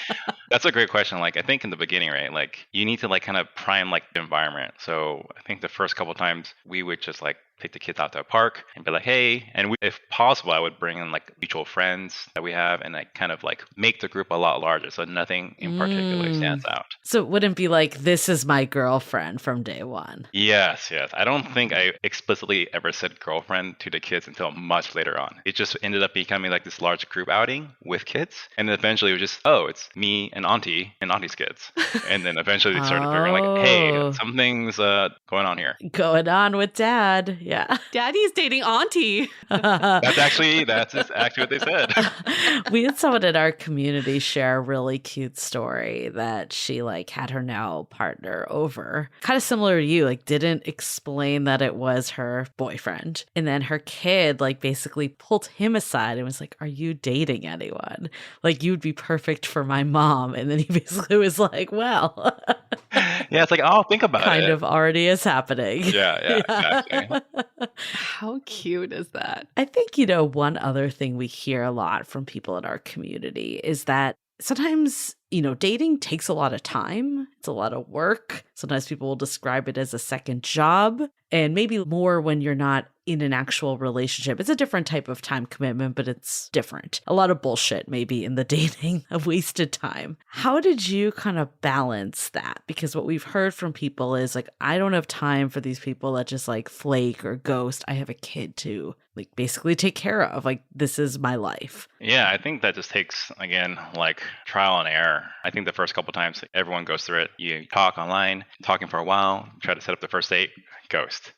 That's a great question. Like I think in the beginning, right? Like you need to like kind of prime like the environment. So I think the first couple of times we would just like take the kids out to a park and be like, hey, and if possible, I would bring in like mutual friends that we have and like kind of like make the group a lot larger. So nothing in particular stands out. So it wouldn't be like, this is my girlfriend from day one. Yes. I don't think I explicitly ever said girlfriend to the kids until much later on. It just ended up becoming like this large group outing with kids. And then eventually it was just, oh, it's me and auntie's kids. And then eventually they started figuring like, hey, something's going on here. Going on with dad. Yeah. Daddy's dating auntie. That's actually what they said. We had someone in our community share a really cute story that she like had her now partner over, kind of similar to you, like didn't explain that it was her boyfriend. And then her kid like basically pulled him aside and was like, "Are you dating anyone? Like you'd be perfect for my mom." And then he basically was like, "Well." Yeah, it's like, oh, think about it. Kind of already is happening. Yeah, exactly. How cute is that? I think, one other thing we hear a lot from people in our community is that sometimes, dating takes a lot of time. It's a lot of work. Sometimes people will describe it as a second job, and maybe more when you're not in an actual relationship. It's a different type of time commitment, but it's different. A lot of bullshit maybe in the dating of wasted time. How did you kind of balance that? Because what we've heard from people is like, I don't have time for these people that just like flake or ghost. I have a kid to like basically take care of. Like, this is my life. Yeah, I think that just takes, again, like trial and error. I think the first couple times everyone goes through it. You talk online, talking for a while, try to set up the first date, ghost.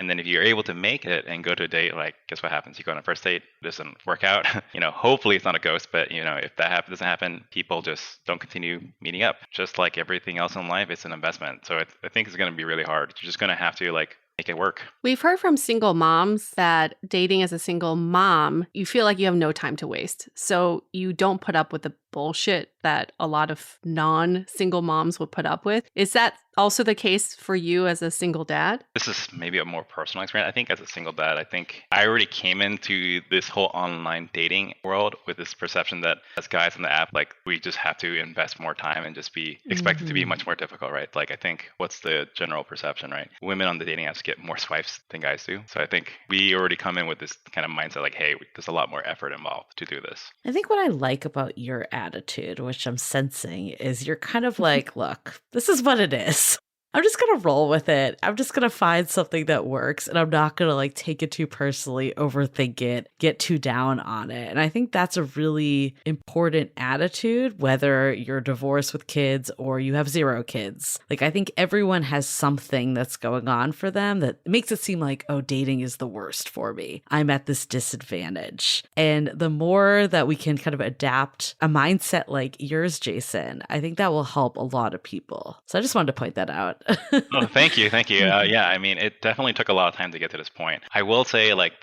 And then if you're able to make it and go to a date, like, guess what happens? You go on a first date, it doesn't work out. Hopefully it's not a ghost, but if that doesn't happen, people just don't continue meeting up. Just like everything else in life, it's an investment. So I think it's going to be really hard. You're just going to have to like make it work. We've heard from single moms that dating as a single mom, you feel like you have no time to waste. So you don't put up with the bullshit that a lot of non-single moms would put up with. Is that also the case for you as a single dad? This is maybe a more personal experience. I think as a single dad, I think I already came into this whole online dating world with this perception that as guys on the app, like we just have to invest more time and just be expected to be much more difficult, right? Like I think what's the general perception, right? Women on the dating apps get more swipes than guys do. So I think we already come in with this kind of mindset like, hey, there's a lot more effort involved to do this. I think what I like about your attitude, which I'm sensing, is you're kind of like, look, this is what it is. I'm just going to roll with it. I'm just going to find something that works, and I'm not going to like take it too personally, overthink it, get too down on it. And I think that's a really important attitude, whether you're divorced with kids or you have 0 kids. Like, I think everyone has something that's going on for them that makes it seem like, oh, dating is the worst for me. I'm at this disadvantage. And the more that we can kind of adapt a mindset like yours, Jason, I think that will help a lot of people. So I just wanted to point that out. Oh, thank you. Yeah, I mean, it definitely took a lot of time to get to this point. I will say, like,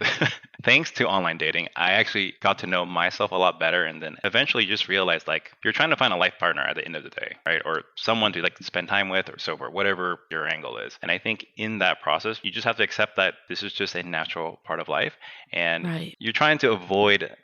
thanks to online dating, I actually got to know myself a lot better, and then eventually just realized, like, you're trying to find a life partner at the end of the day, right? Or someone to like spend time with, or so forth, whatever your angle is. And I think in that process, you just have to accept that this is just a natural part of life, and you're trying to avoid,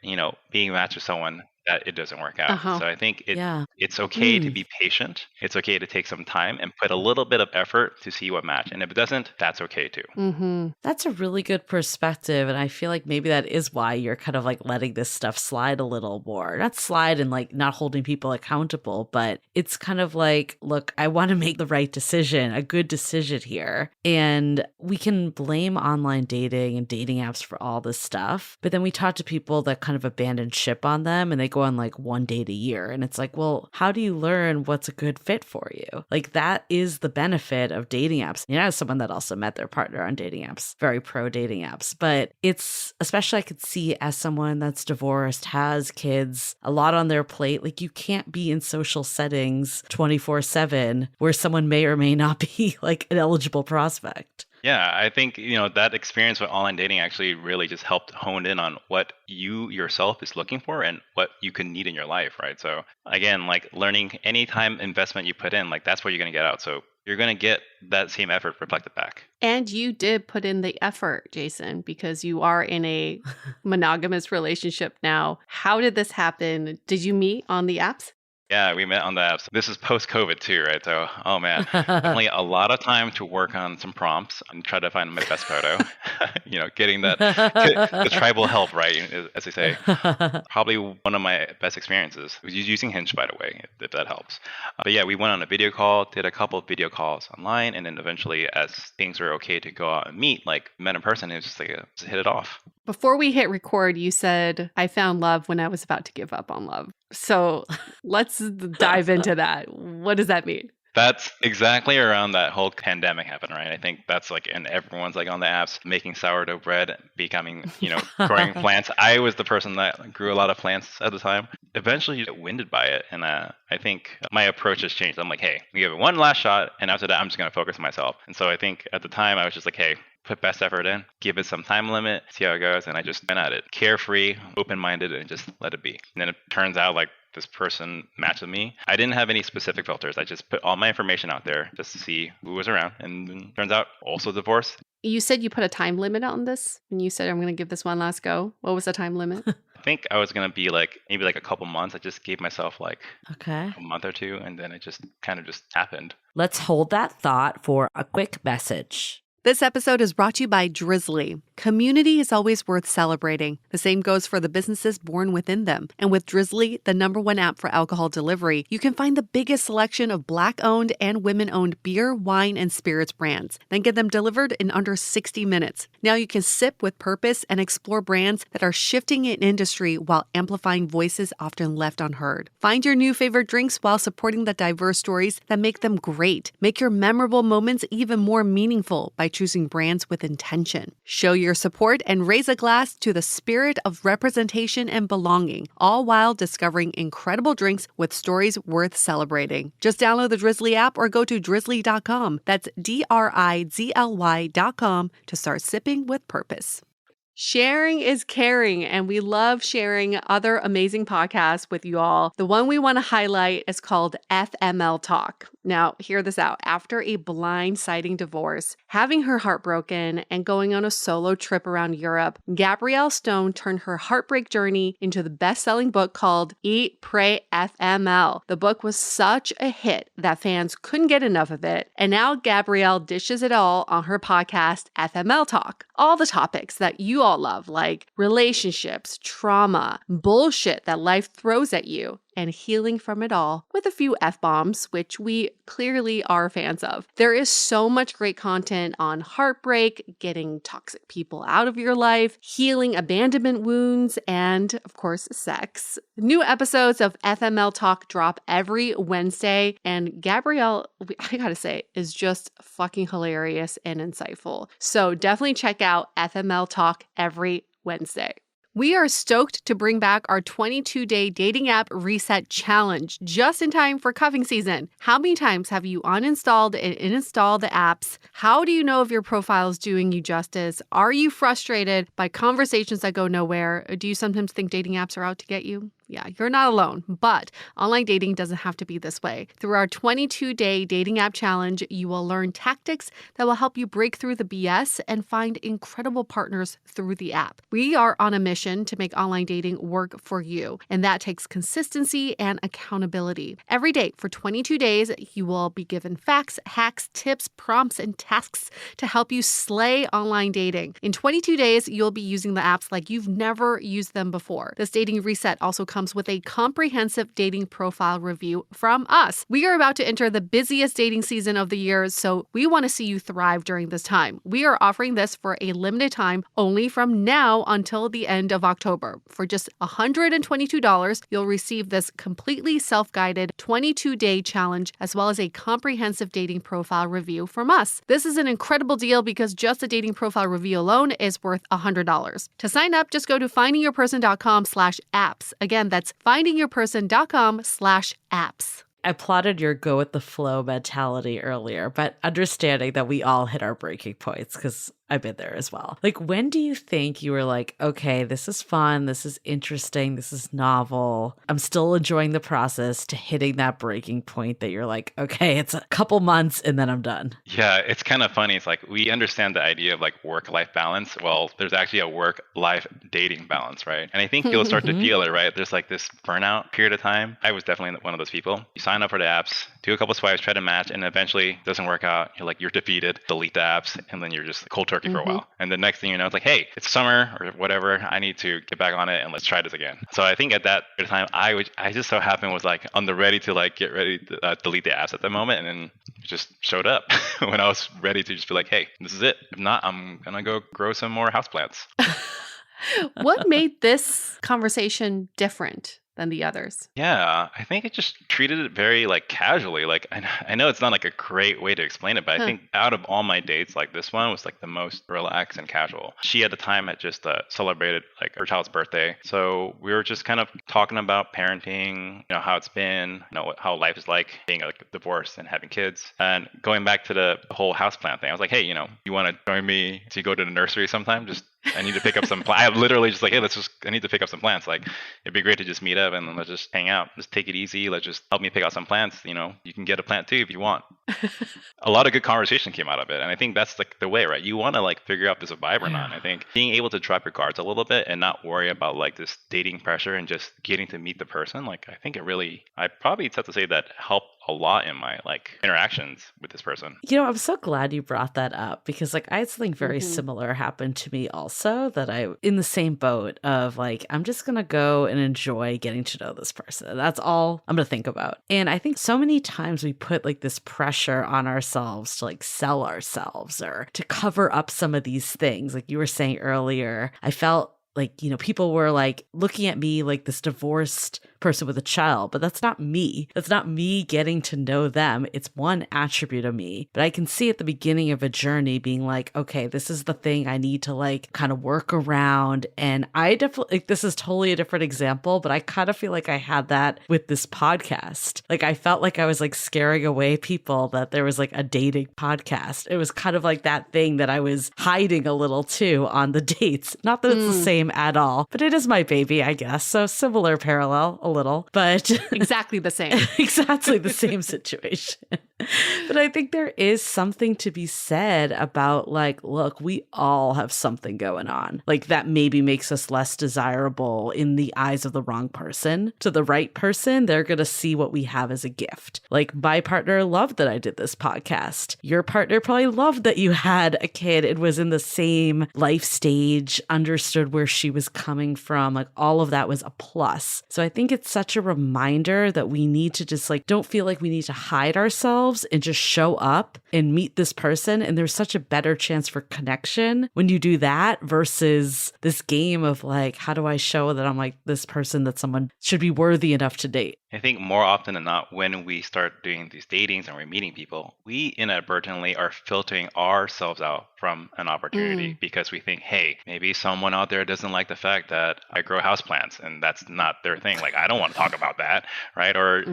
being matched with someone that it doesn't work out. So I think it's okay to be patient. It's okay to take some time and put a little bit of effort to see what match. And if it doesn't, that's okay too. That's a really good perspective. And I feel like maybe that is why you're kind of like letting this stuff slide a little more. Not slide and like not holding people accountable, but it's kind of like, look, I want to make the right decision, a good decision here. And we can blame online dating and dating apps for all this stuff. But then we talk to people that kind of abandon ship on them and they go on like 1 date a year. And it's like, well, how do you learn what's a good fit for you? Like, that is the benefit of dating apps. As someone that also met their partner on dating apps, very pro dating apps, but it's, especially I could see as someone that's divorced, has kids, a lot on their plate, like you can't be in social settings 24/7 where someone may or may not be like an eligible prospect. Yeah, I think, that experience with online dating actually really just helped hone in on what you yourself is looking for and what you can need in your life, right? So again, like learning, any time investment you put in, like that's what you're going to get out. So you're going to get that same effort reflected back. And you did put in the effort, Jason, because you are in a monogamous relationship now. How did this happen? Did you meet on the apps? Yeah, we met on the apps. This is post-COVID too, right? So, oh man, definitely a lot of time to work on some prompts and try to find my best photo. Getting the tribal help, right? As they say. Probably one of my best experiences. I was using Hinge, by the way, if that helps. But yeah, we went on a video call, did a couple of video calls online, and then eventually, as things were okay to go out and meet, like met in person, it was just like just hit it off. Before we hit record, you said, I found love when I was about to give up on love. So let's dive into that. What does that mean? That's exactly around that whole pandemic happened, right? I think that's like, and everyone's like on the apps making sourdough bread, becoming, growing plants. I was the person that grew a lot of plants at the time. Eventually, you get winded by it. And I think my approach has changed. I'm like, hey, we give it one last shot. And after that, I'm just going to focus on myself. And so I think at the time, I was just like, hey, put best effort in, give it some time limit, see how it goes. And I just went at it carefree, open-minded, and just let it be. And then it turns out like this person matched with me. I didn't have any specific filters. I just put all my information out there just to see who was around. And then turns out also divorced. You said you put a time limit on this and you said, I'm going to give this one last go. What was the time limit? I think I was going to be like maybe like a couple months. I just gave myself like a month or two, and then it just kind of just happened. Let's hold that thought for a quick message. This episode is brought to you by Drizzly. Community is always worth celebrating. The same goes for the businesses born within them. And with Drizzly, the #1 app for alcohol delivery, you can find the biggest selection of Black-owned and women-owned beer, wine, and spirits brands. Then get them delivered in under 60 minutes. Now you can sip with purpose and explore brands that are shifting an industry while amplifying voices often left unheard. Find your new favorite drinks while supporting the diverse stories that make them great. Make your memorable moments even more meaningful by choosing brands with intention. Show your support and raise a glass to the spirit of representation and belonging, all while discovering incredible drinks with stories worth celebrating. Just download the Drizzly app or go to drizzly.com. That's DRIZLY.com to start sipping with purpose. Sharing is caring, and we love sharing other amazing podcasts with you all. The one we want to highlight is called FML Talk. Now, hear this out. After a blindsiding divorce, having her heart broken, and going on a solo trip around Europe, Gabrielle Stone turned her heartbreak journey into the best-selling book called Eat, Pray, FML. The book was such a hit that fans couldn't get enough of it, and now Gabrielle dishes it all on her podcast, FML Talk. All the topics that you all love, like relationships, trauma, bullshit that life throws at you, and healing from it all, with a few F-bombs, which we clearly are fans of. There is so much great content on heartbreak, getting toxic people out of your life, healing abandonment wounds, and, of course, sex. New episodes of FML Talk drop every Wednesday, and Gabrielle, I gotta say, is just fucking hilarious and insightful. So definitely check out FML Talk every Wednesday. We are stoked to bring back our 22-day dating app reset challenge just in time for cuffing season. How many times have you uninstalled and installed the apps? How do you know if your profile is doing you justice? Are you frustrated by conversations that go nowhere? Do you sometimes think dating apps are out to get you? Yeah, you're not alone, but online dating doesn't have to be this way. Through our 22-day dating app challenge, you will learn tactics that will help you break through the BS and find incredible partners through the app. We are on a mission to make online dating work for you, and that takes consistency and accountability. Every day for 22 days, you will be given facts, hacks, tips, prompts, and tasks to help you slay online dating. In 22 days, you'll be using the apps like you've never used them before. This dating reset also comes with a comprehensive dating profile review from us. We are about to enter the busiest dating season of the year, so we want to see you thrive during this time. We are offering this for a limited time, only from now until the end of October. For just $122, you'll receive this completely self-guided 22-day challenge, as well as a comprehensive dating profile review from us. This is an incredible deal because just the dating profile review alone is worth $100. To sign up, just go to findingyourperson.com/apps. Again, that's findingyourperson.com/apps. I plotted your go with the flow mentality earlier, but understanding that we all hit our breaking points because I've been there as well. Like, when do you think you were like, okay, this is fun, this is interesting, this is novel, I'm still enjoying the process, to hitting that breaking point that you're like, okay, it's a couple months and then I'm done? Yeah, it's kind of funny. It's like we understand the idea of like work-life balance. Well, there's actually a work-life dating balance, right? And I think you'll start to feel it, right? There's like this burnout period of time. I was definitely one of those people. You sign up for the apps, do a couple swipes, try to match, and eventually it doesn't work out. You're defeated, delete the apps, and then you're just cold turkey for a while. And the next thing you know, it's like, hey, it's summer or whatever. I need to get back on it and let's try this again. So I think at that time, I just so happened was like on the ready to like get ready to delete the apps at the moment, and then it just showed up when I was ready to just be like, hey, this is it. If not, I'm gonna go grow some more houseplants. What made this conversation different? than the others? Yeah, I think I just treated it very like casually. Like I know it's not like a great way to explain it, but I think out of all my dates, like this one was like the most relaxed and casual. She at the time had just celebrated like her child's birthday, so we were just kind of talking about parenting, how it's been, how life is like being like divorced and having kids, and going back to the whole houseplant thing. I was like, hey, you want to join me to go to the nursery sometime? I need to pick up some plants. I literally just like, hey, I need to pick up some plants. Like, it'd be great to just meet up and let's just hang out. Just take it easy. Let's just help me pick out some plants. You can get a plant too if you want. A lot of good conversation came out of it. And I think that's like the way, right? You want to like figure out if there's a vibe or not. I think being able to drop your guards a little bit and not worry about like this dating pressure and just getting to meet the person. Like, I think I probably have to say that helped a lot in my like interactions with this person. I'm so glad you brought that up because like I had something very similar happen to me also, that I in the same boat of like, I'm just going to go and enjoy getting to know this person. That's all I'm going to think about. And I think so many times we put like this pressure on ourselves to like sell ourselves or to cover up some of these things. Like you were saying earlier, I felt like, people were like looking at me like this divorced person with a child, but that's not me. That's not me getting to know them. It's one attribute of me. But I can see at the beginning of a journey being like, okay, this is the thing I need to like kind of work around. And I definitely, like, this is totally a different example, but I kind of feel like I had that with this podcast. Like I felt like I was like scaring away people that there was like a dating podcast. It was kind of like that thing that I was hiding a little too on the dates. Not that it's the same at all, but it is my baby, I guess. So similar parallel a little, but exactly the same. Exactly the same situation. But I think there is something to be said about like, look, we all have something going on. Like that maybe makes us less desirable in the eyes of the wrong person. To the right person, they're going to see what we have as a gift. Like my partner loved that I did this podcast. Your partner probably loved that you had a kid and was in the same life stage, understood where she was coming from. Like all of that was a plus. So I think it's such a reminder that we need to just like, don't feel like we need to hide ourselves and just show up and meet this person. And there's such a better chance for connection when you do that versus this game of like, how do I show that I'm like this person that someone should be worthy enough to date? I think more often than not, when we start doing these datings and we're meeting people, we inadvertently are filtering ourselves out from an opportunity because we think, hey, maybe someone out there doesn't like the fact that I grow houseplants and that's not their thing. Like, I don't want to talk about that, right? Or,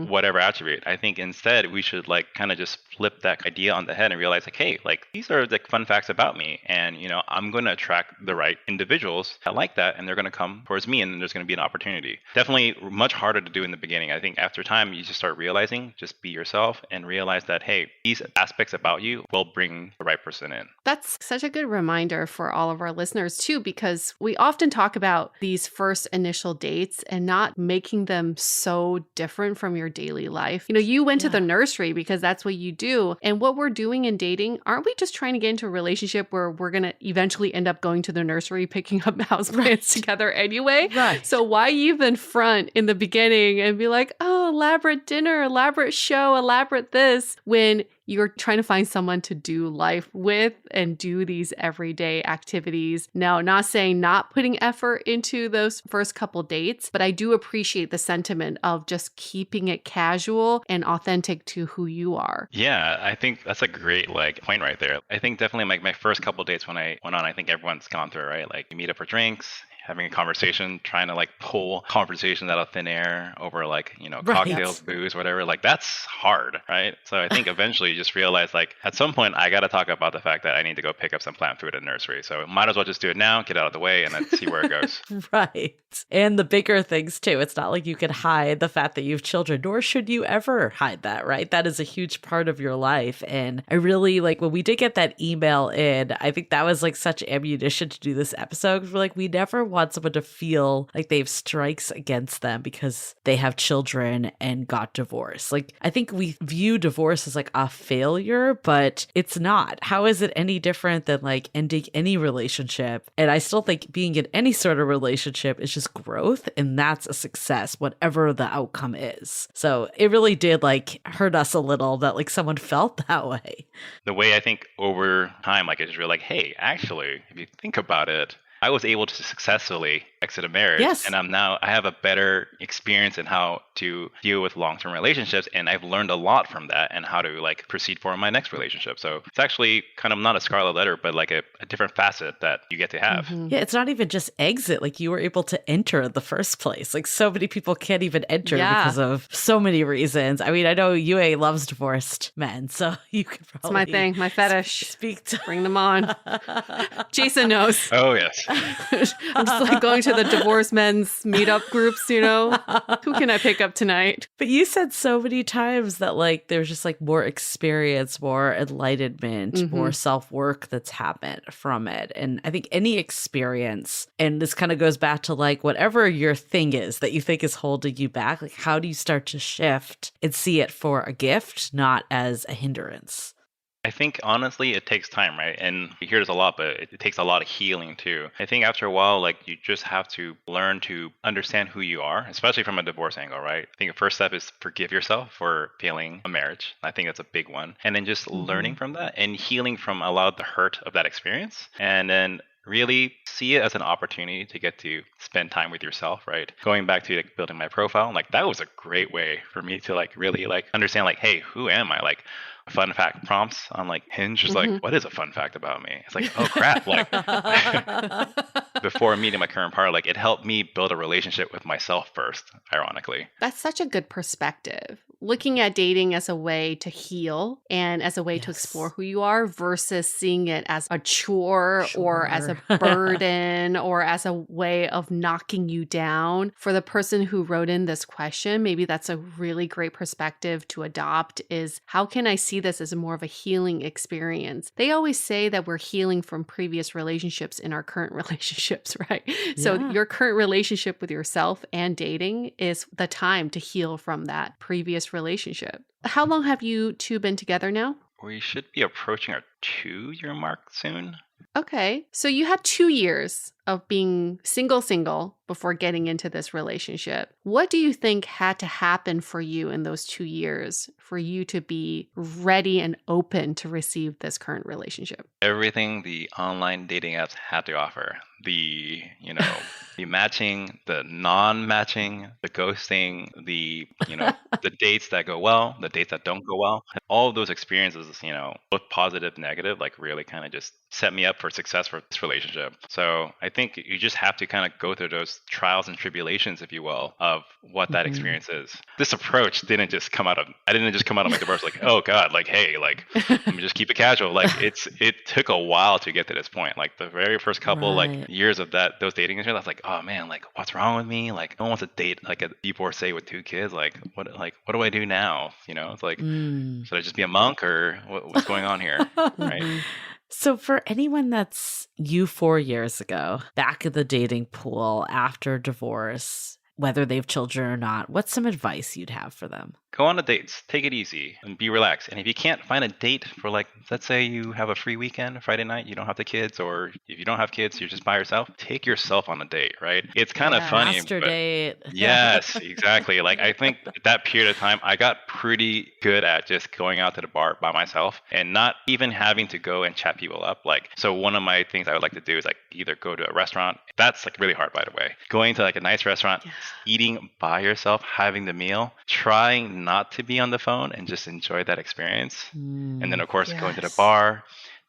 whatever attribute. I think instead we should like kind of just flip that idea on the head and realize like, hey, like these are the fun facts about me. And, I'm going to attract the right individuals that like that and they're going to come towards me and then there's going to be an opportunity. Definitely much harder to do in the beginning. I think after time, you just start realizing, just be yourself and realize that, hey, these aspects about you will bring the right person in. That's such a good reminder for all of our listeners too, because we often talk about these first initial dates and not making them so different from your daily life. You went to the nursery because that's what you do. And what we're doing in dating, aren't we just trying to get into a relationship where we're going to eventually end up going to the nursery, picking up houseplants together anyway? Right. So why even front in the beginning and be like, oh, elaborate dinner, elaborate show, elaborate this, when you're trying to find someone to do life with and do these everyday activities. Now, not saying not putting effort into those first couple dates, but I do appreciate the sentiment of just keeping it casual and authentic to who you are. Yeah, I think that's a great point right there. I think definitely my first couple dates when I went on, I think everyone's gone through, right? Like you meet up for drinks, having a conversation, trying to pull conversations out of thin air over cocktails, booze, whatever. That's hard, right? So I think eventually you just realize at some point I got to talk about the fact that I need to go pick up some plant food at nursery. So might as well just do it now, get out of the way, and then see where it goes. Right. And the bigger things too. It's not like you can hide the fact that you have children, nor should you ever hide that, right? That is a huge part of your life. And I really when we did get that email in, I think that was such ammunition to do this episode. Because we're we never want someone to feel like they have strikes against them because they have children and got divorced. I think we view divorce as a failure, but it's not. How is it any different than ending any relationship? And I still think being in any sort of relationship is just growth, and that's a success, whatever the outcome is. So it really did hurt us a little that someone felt that way. The way I think over time, it's just really hey, actually, if you think about it, I was able to successfully exit a marriage. Yes. And I have a better experience in how to deal with long-term relationships. And I've learned a lot from that and how to like proceed for my next relationship. So it's actually kind of not a scarlet letter, but like a different facet that you get to have. Yeah, it's not even just exit. Like you were able to enter in the first place. Like so many people can't even enter because of so many reasons. I mean, I know Yue loves divorced men, so you could probably... It's my thing, my fetish. Speak to... Bring them on. Jason knows. Oh, yes. I'm just like going to the divorced men's meetup groups, you know? Who can I pick up tonight? But you said so many times that like there's just like more experience, more enlightenment, more self-work that's happened from it. And I think any experience, and this kind of goes back to like whatever your thing is that you think is holding you back, like how do you start to shift and see it for a gift, not as a hindrance? I think honestly, it takes time, right? And you hear this a lot, but it takes a lot of healing too. I think after a while, like you just have to learn to understand who you are, especially from a divorce angle, right? I think the first step is forgive yourself for failing a marriage. I think that's a big one. And then just learning from that and healing from a lot of the hurt of that experience. And then really see it as an opportunity to get to spend time with yourself, right? Going back to like building my profile, like that was a great way for me to like really like understand like, hey, who am I? Like fun fact prompts on like Hinge is like, what is a fun fact about me? It's like, oh crap, like before meeting my current partner, like it helped me build a relationship with myself first, ironically. That's such a good perspective. Looking at dating as a way to heal and as a way to explore who you are versus seeing it as a chore or as a burden or as a way of knocking you down. For the person who wrote in this question, maybe that's a really great perspective to adopt is how can I see this as more of a healing experience? They always say that we're healing from previous relationships in our current relationships, right? So your current relationship with yourself and dating is the time to heal from that previous relationship. How long have you two been together now? We should be approaching our 2-year mark soon. Okay. So you had 2 years of being single before getting into this relationship. What do you think had to happen for you in those 2 years for you to be ready and open to receive this current relationship? Everything the online dating apps had to offer. The, the matching, the non-matching, the ghosting, the, the dates that go well, the dates that don't go well. All of those experiences, both positive, negative, like really kind of just set me up for success for this relationship. So I think you just have to kind of go through those trials and tribulations, if you will, of what that experience is. This approach I didn't just come out of my divorce like, oh God, like, hey, like, let me just keep it casual. Like it took a while to get to this point. Like the very first couple like years of those dating experiences, I was like, oh man, like what's wrong with me? Like no one wants to date like a divorcee with 2 kids. Like what do I do now? It's like, should I just be a monk or what's going on here? Right. So for anyone that's you 4 years ago, back in the dating pool after divorce, whether they have children or not, what's some advice you'd have for them? Go on the dates, take it easy and be relaxed. And if you can't find a date for like, let's say you have a free weekend, Friday night, you don't have the kids, or if you don't have kids, you're just by yourself, take yourself on a date, right? It's kind of funny. Master date. Yes, exactly. Like I think that period of time, I got pretty good at just going out to the bar by myself and not even having to go and chat people up. Like, so one of my things I would like to do is like either go to a restaurant. That's like really hard, by the way. Going to like a nice restaurant, eating by yourself, having the meal, trying not to be on the phone and just enjoy that experience. And then of course going to the bar,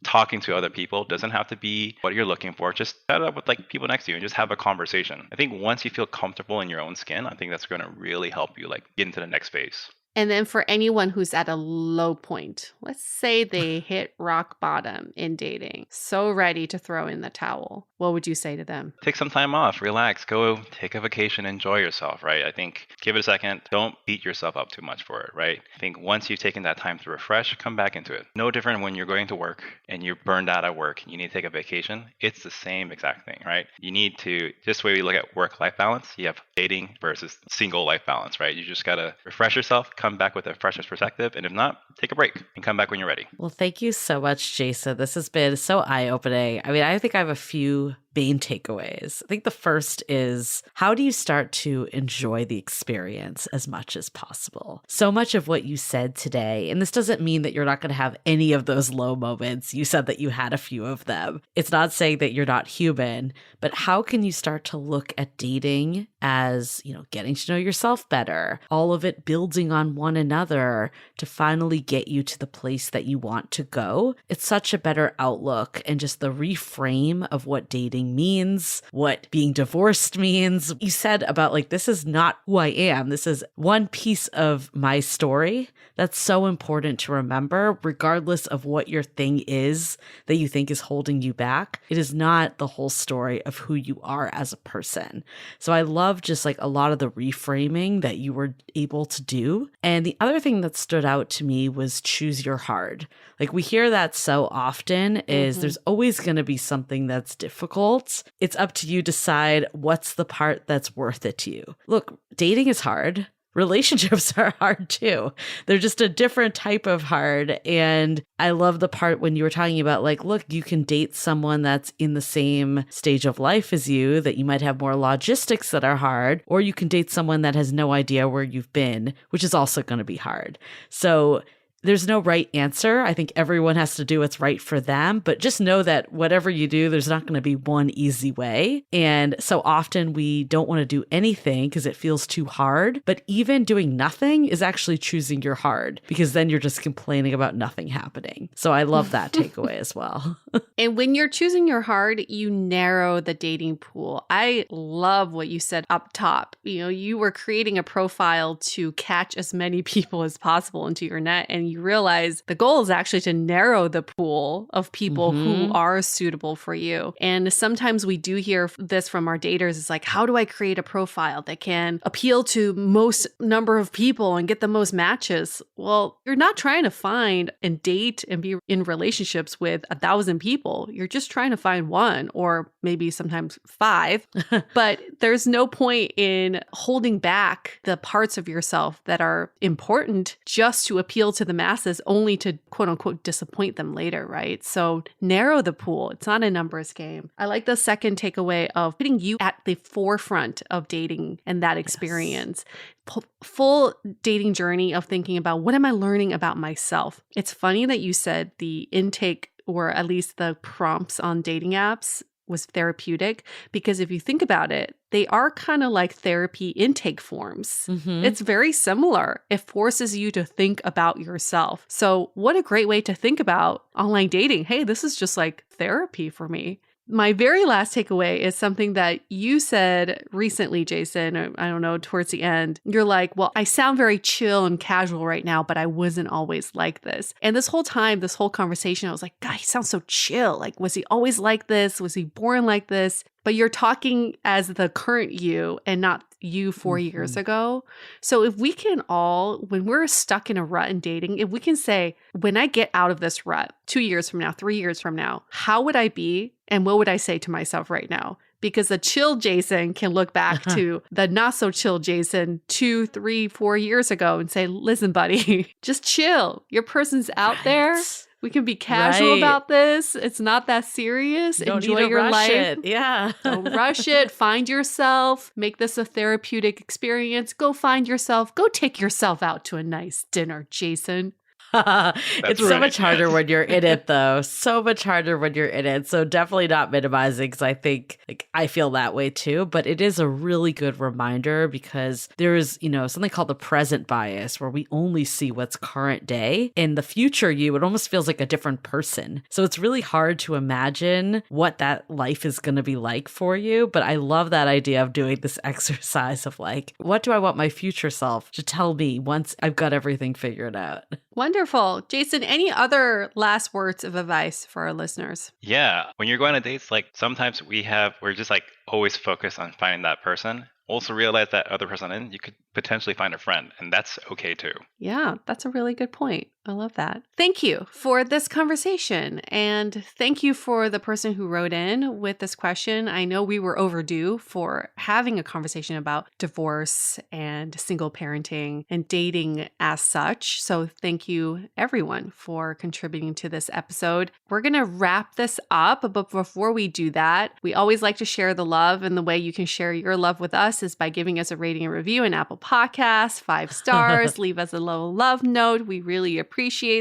talking to other people. Doesn't have to be what you're looking for. Just chat up with like people next to you and just have a conversation. I think once you feel comfortable in your own skin, I think that's going to really help you like get into the next phase. And then for anyone who's at a low point, let's say they hit rock bottom in dating, so ready to throw in the towel, what would you say to them? Take some time off, relax, go take a vacation, enjoy yourself, right? I think give it a second. Don't beat yourself up too much for it, right? I think once you've taken that time to refresh, come back into it. No different when you're going to work and you're burned out at work and you need to take a vacation. It's the same exact thing, right? You need to, just the way we look at work-life balance, you have dating versus single life balance, right? You just got to refresh yourself, come back with a fresh perspective, and if not, take a break and come back when you're ready. Well, thank you so much, Jason. This has been so eye-opening. I mean, I think I have a few main takeaways. I think the first is, how do you start to enjoy the experience as much as possible? So much of what you said today, and this doesn't mean that you're not going to have any of those low moments. You said that you had a few of them. It's not saying that you're not human, but how can you start to look at dating as, getting to know yourself better, all of it building on one another to finally get you to the place that you want to go? It's such a better outlook, and just the reframe of what dating means, what being divorced means. You said about this is not who I am. This is one piece of my story. That's so important to remember, regardless of what your thing is that you think is holding you back. It is not the whole story of who you are as a person. So I love just a lot of the reframing that you were able to do. And the other thing that stood out to me was choose your hard. We hear that so often is there's always going to be something that's difficult. It's up to you to decide what's the part that's worth it to you. Look, dating is hard. Relationships are hard too. They're just a different type of hard. And I love the part when you were talking about look, you can date someone that's in the same stage of life as you, that you might have more logistics that are hard, or you can date someone that has no idea where you've been, which is also going to be hard. So there's no right answer. I think everyone has to do what's right for them, but just know that whatever you do, there's not going to be one easy way. And so often we don't want to do anything because it feels too hard, but even doing nothing is actually choosing your hard, because then you're just complaining about nothing happening. So I love that takeaway as well. And when you're choosing your hard, you narrow the dating pool. I love what you said up top. You were creating a profile to catch as many people as possible into your net, and you realize the goal is actually to narrow the pool of people who are suitable for you. And sometimes we do hear this from our daters. It's how do I create a profile that can appeal to most number of people and get the most matches? Well, you're not trying to find and date and be in relationships with 1,000 people. You're just trying to find one, or maybe sometimes 5. But there's no point in holding back the parts of yourself that are important just to appeal to the masses, only to quote unquote disappoint them later, right? So narrow the pool. It's not a numbers game. I like the second takeaway of putting you at the forefront of dating and that experience. Yes. Full dating journey of thinking about, what am I learning about myself? It's funny that you said the intake, or at least the prompts on dating apps, was therapeutic, because if you think about it, they are kind of like therapy intake forms. It's very similar. It forces you to think about yourself. So what a great way to think about online dating. Hey, this is just like therapy for me. My very last takeaway is something that you said recently, Jason. I don't know, towards the end. You're like, well, I sound very chill and casual right now, but I wasn't always like this. And this whole time, this whole conversation, I was like, God, he sounds so chill. Was he always like this? Was he born like this? But you're talking as the current you and not you 4 years ago. So if we can all, when we're stuck in a rut in dating, if we can say, when I get out of this rut 2 years from now, 3 years from now, how would I be? And what would I say to myself right now? Because the chill Jason can look back to the not so chill Jason 2, 3, 4 years ago and say, listen, buddy, just chill. Your person's out there. We can be casual about this. It's not that serious. Don't Enjoy need to your rush life. it. Yeah. Don't rush it. Find yourself. Make this a therapeutic experience. Go find yourself. Go take yourself out to a nice dinner, Jason. It's so much harder when you're in it, though. So much harder when you're in it. So definitely not minimizing, because I think I feel that way too. But it is a really good reminder, because there is, something called the present bias, where we only see what's current day. In the future you, it almost feels like a different person. So it's really hard to imagine what that life is going to be like for you. But I love that idea of doing this exercise of what do I want my future self to tell me once I've got everything figured out? Wonderful. Jason, any other last words of advice for our listeners? Yeah. When you're going on dates, sometimes we're just always focused on finding that person. Also realize that other person, and you could potentially find a friend, and that's okay too. Yeah, that's a really good point. I love that. Thank you for this conversation. And thank you for the person who wrote in with this question. I know we were overdue for having a conversation about divorce and single parenting and dating as such. So thank you, everyone, for contributing to this episode. We're going to wrap this up. But before we do that, we always like to share the love. And the way you can share your love with us is by giving us a rating and review in Apple Podcasts, 5 stars, leave us a little love note. We really appreciate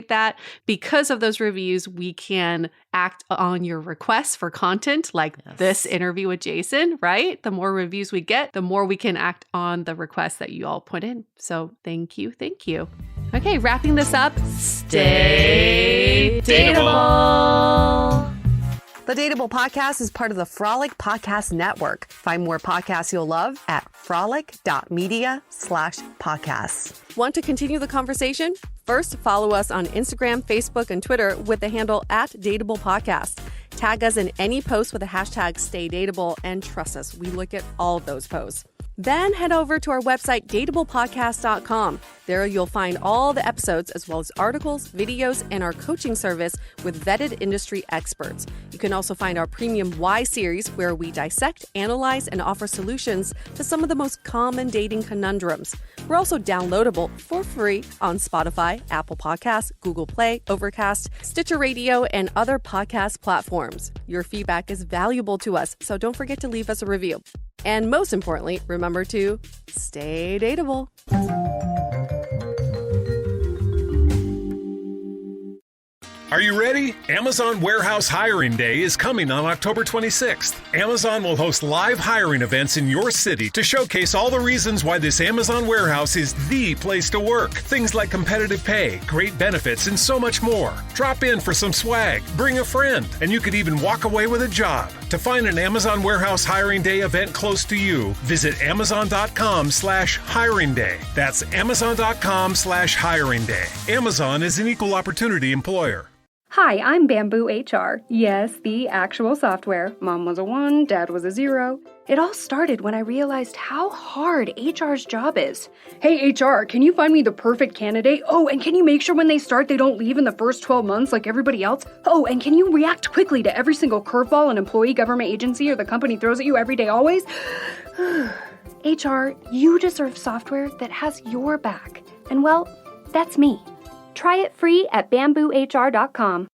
that. Because of those reviews, we can act on your requests for content like this interview with Jason, right? The more reviews we get, the more we can act on the requests that you all put in. So thank you. Thank you. Okay, wrapping this up. Stay dateable. The Dateable Podcast is part of the Frolic Podcast Network. Find more podcasts you'll love at frolic.media/podcasts. Want to continue the conversation? First, follow us on Instagram, Facebook, and Twitter with the handle @Dateable Podcast. Tag us in any post with the hashtag StayDateable, and trust us, we look at all of those posts. Then head over to our website, dateablepodcast.com. There you'll find all the episodes as well as articles, videos, and our coaching service with vetted industry experts. You can also find our premium Why series where we dissect, analyze, and offer solutions to some of the most common dating conundrums. We're also downloadable for free on Spotify, Apple Podcasts, Google Play, Overcast, Stitcher Radio, and other podcast platforms. Your feedback is valuable to us, so don't forget to leave us a review. And most importantly, remember to stay dateable. Are you ready? Amazon Warehouse Hiring Day is coming on October 26th. Amazon will host live hiring events in your city to showcase all the reasons why this Amazon warehouse is the place to work. Things like competitive pay, great benefits, and so much more. Drop in for some swag, bring a friend, and you could even walk away with a job. To find an Amazon Warehouse Hiring Day event close to you, visit amazon.com/hiring day. That's amazon.com/hiring day. Amazon is an equal opportunity employer. Hi, I'm Bamboo HR. Yes, the actual software. Mom was a 1, Dad was a 0. It all started when I realized how hard HR's job is. Hey, HR, can you find me the perfect candidate? Oh, and can you make sure when they start they don't leave in the first 12 months like everybody else? Oh, and can you react quickly to every single curveball an employee, government agency, or the company throws at you every day always? HR, you deserve software that has your back. And well, that's me. Try it free at bamboohr.com.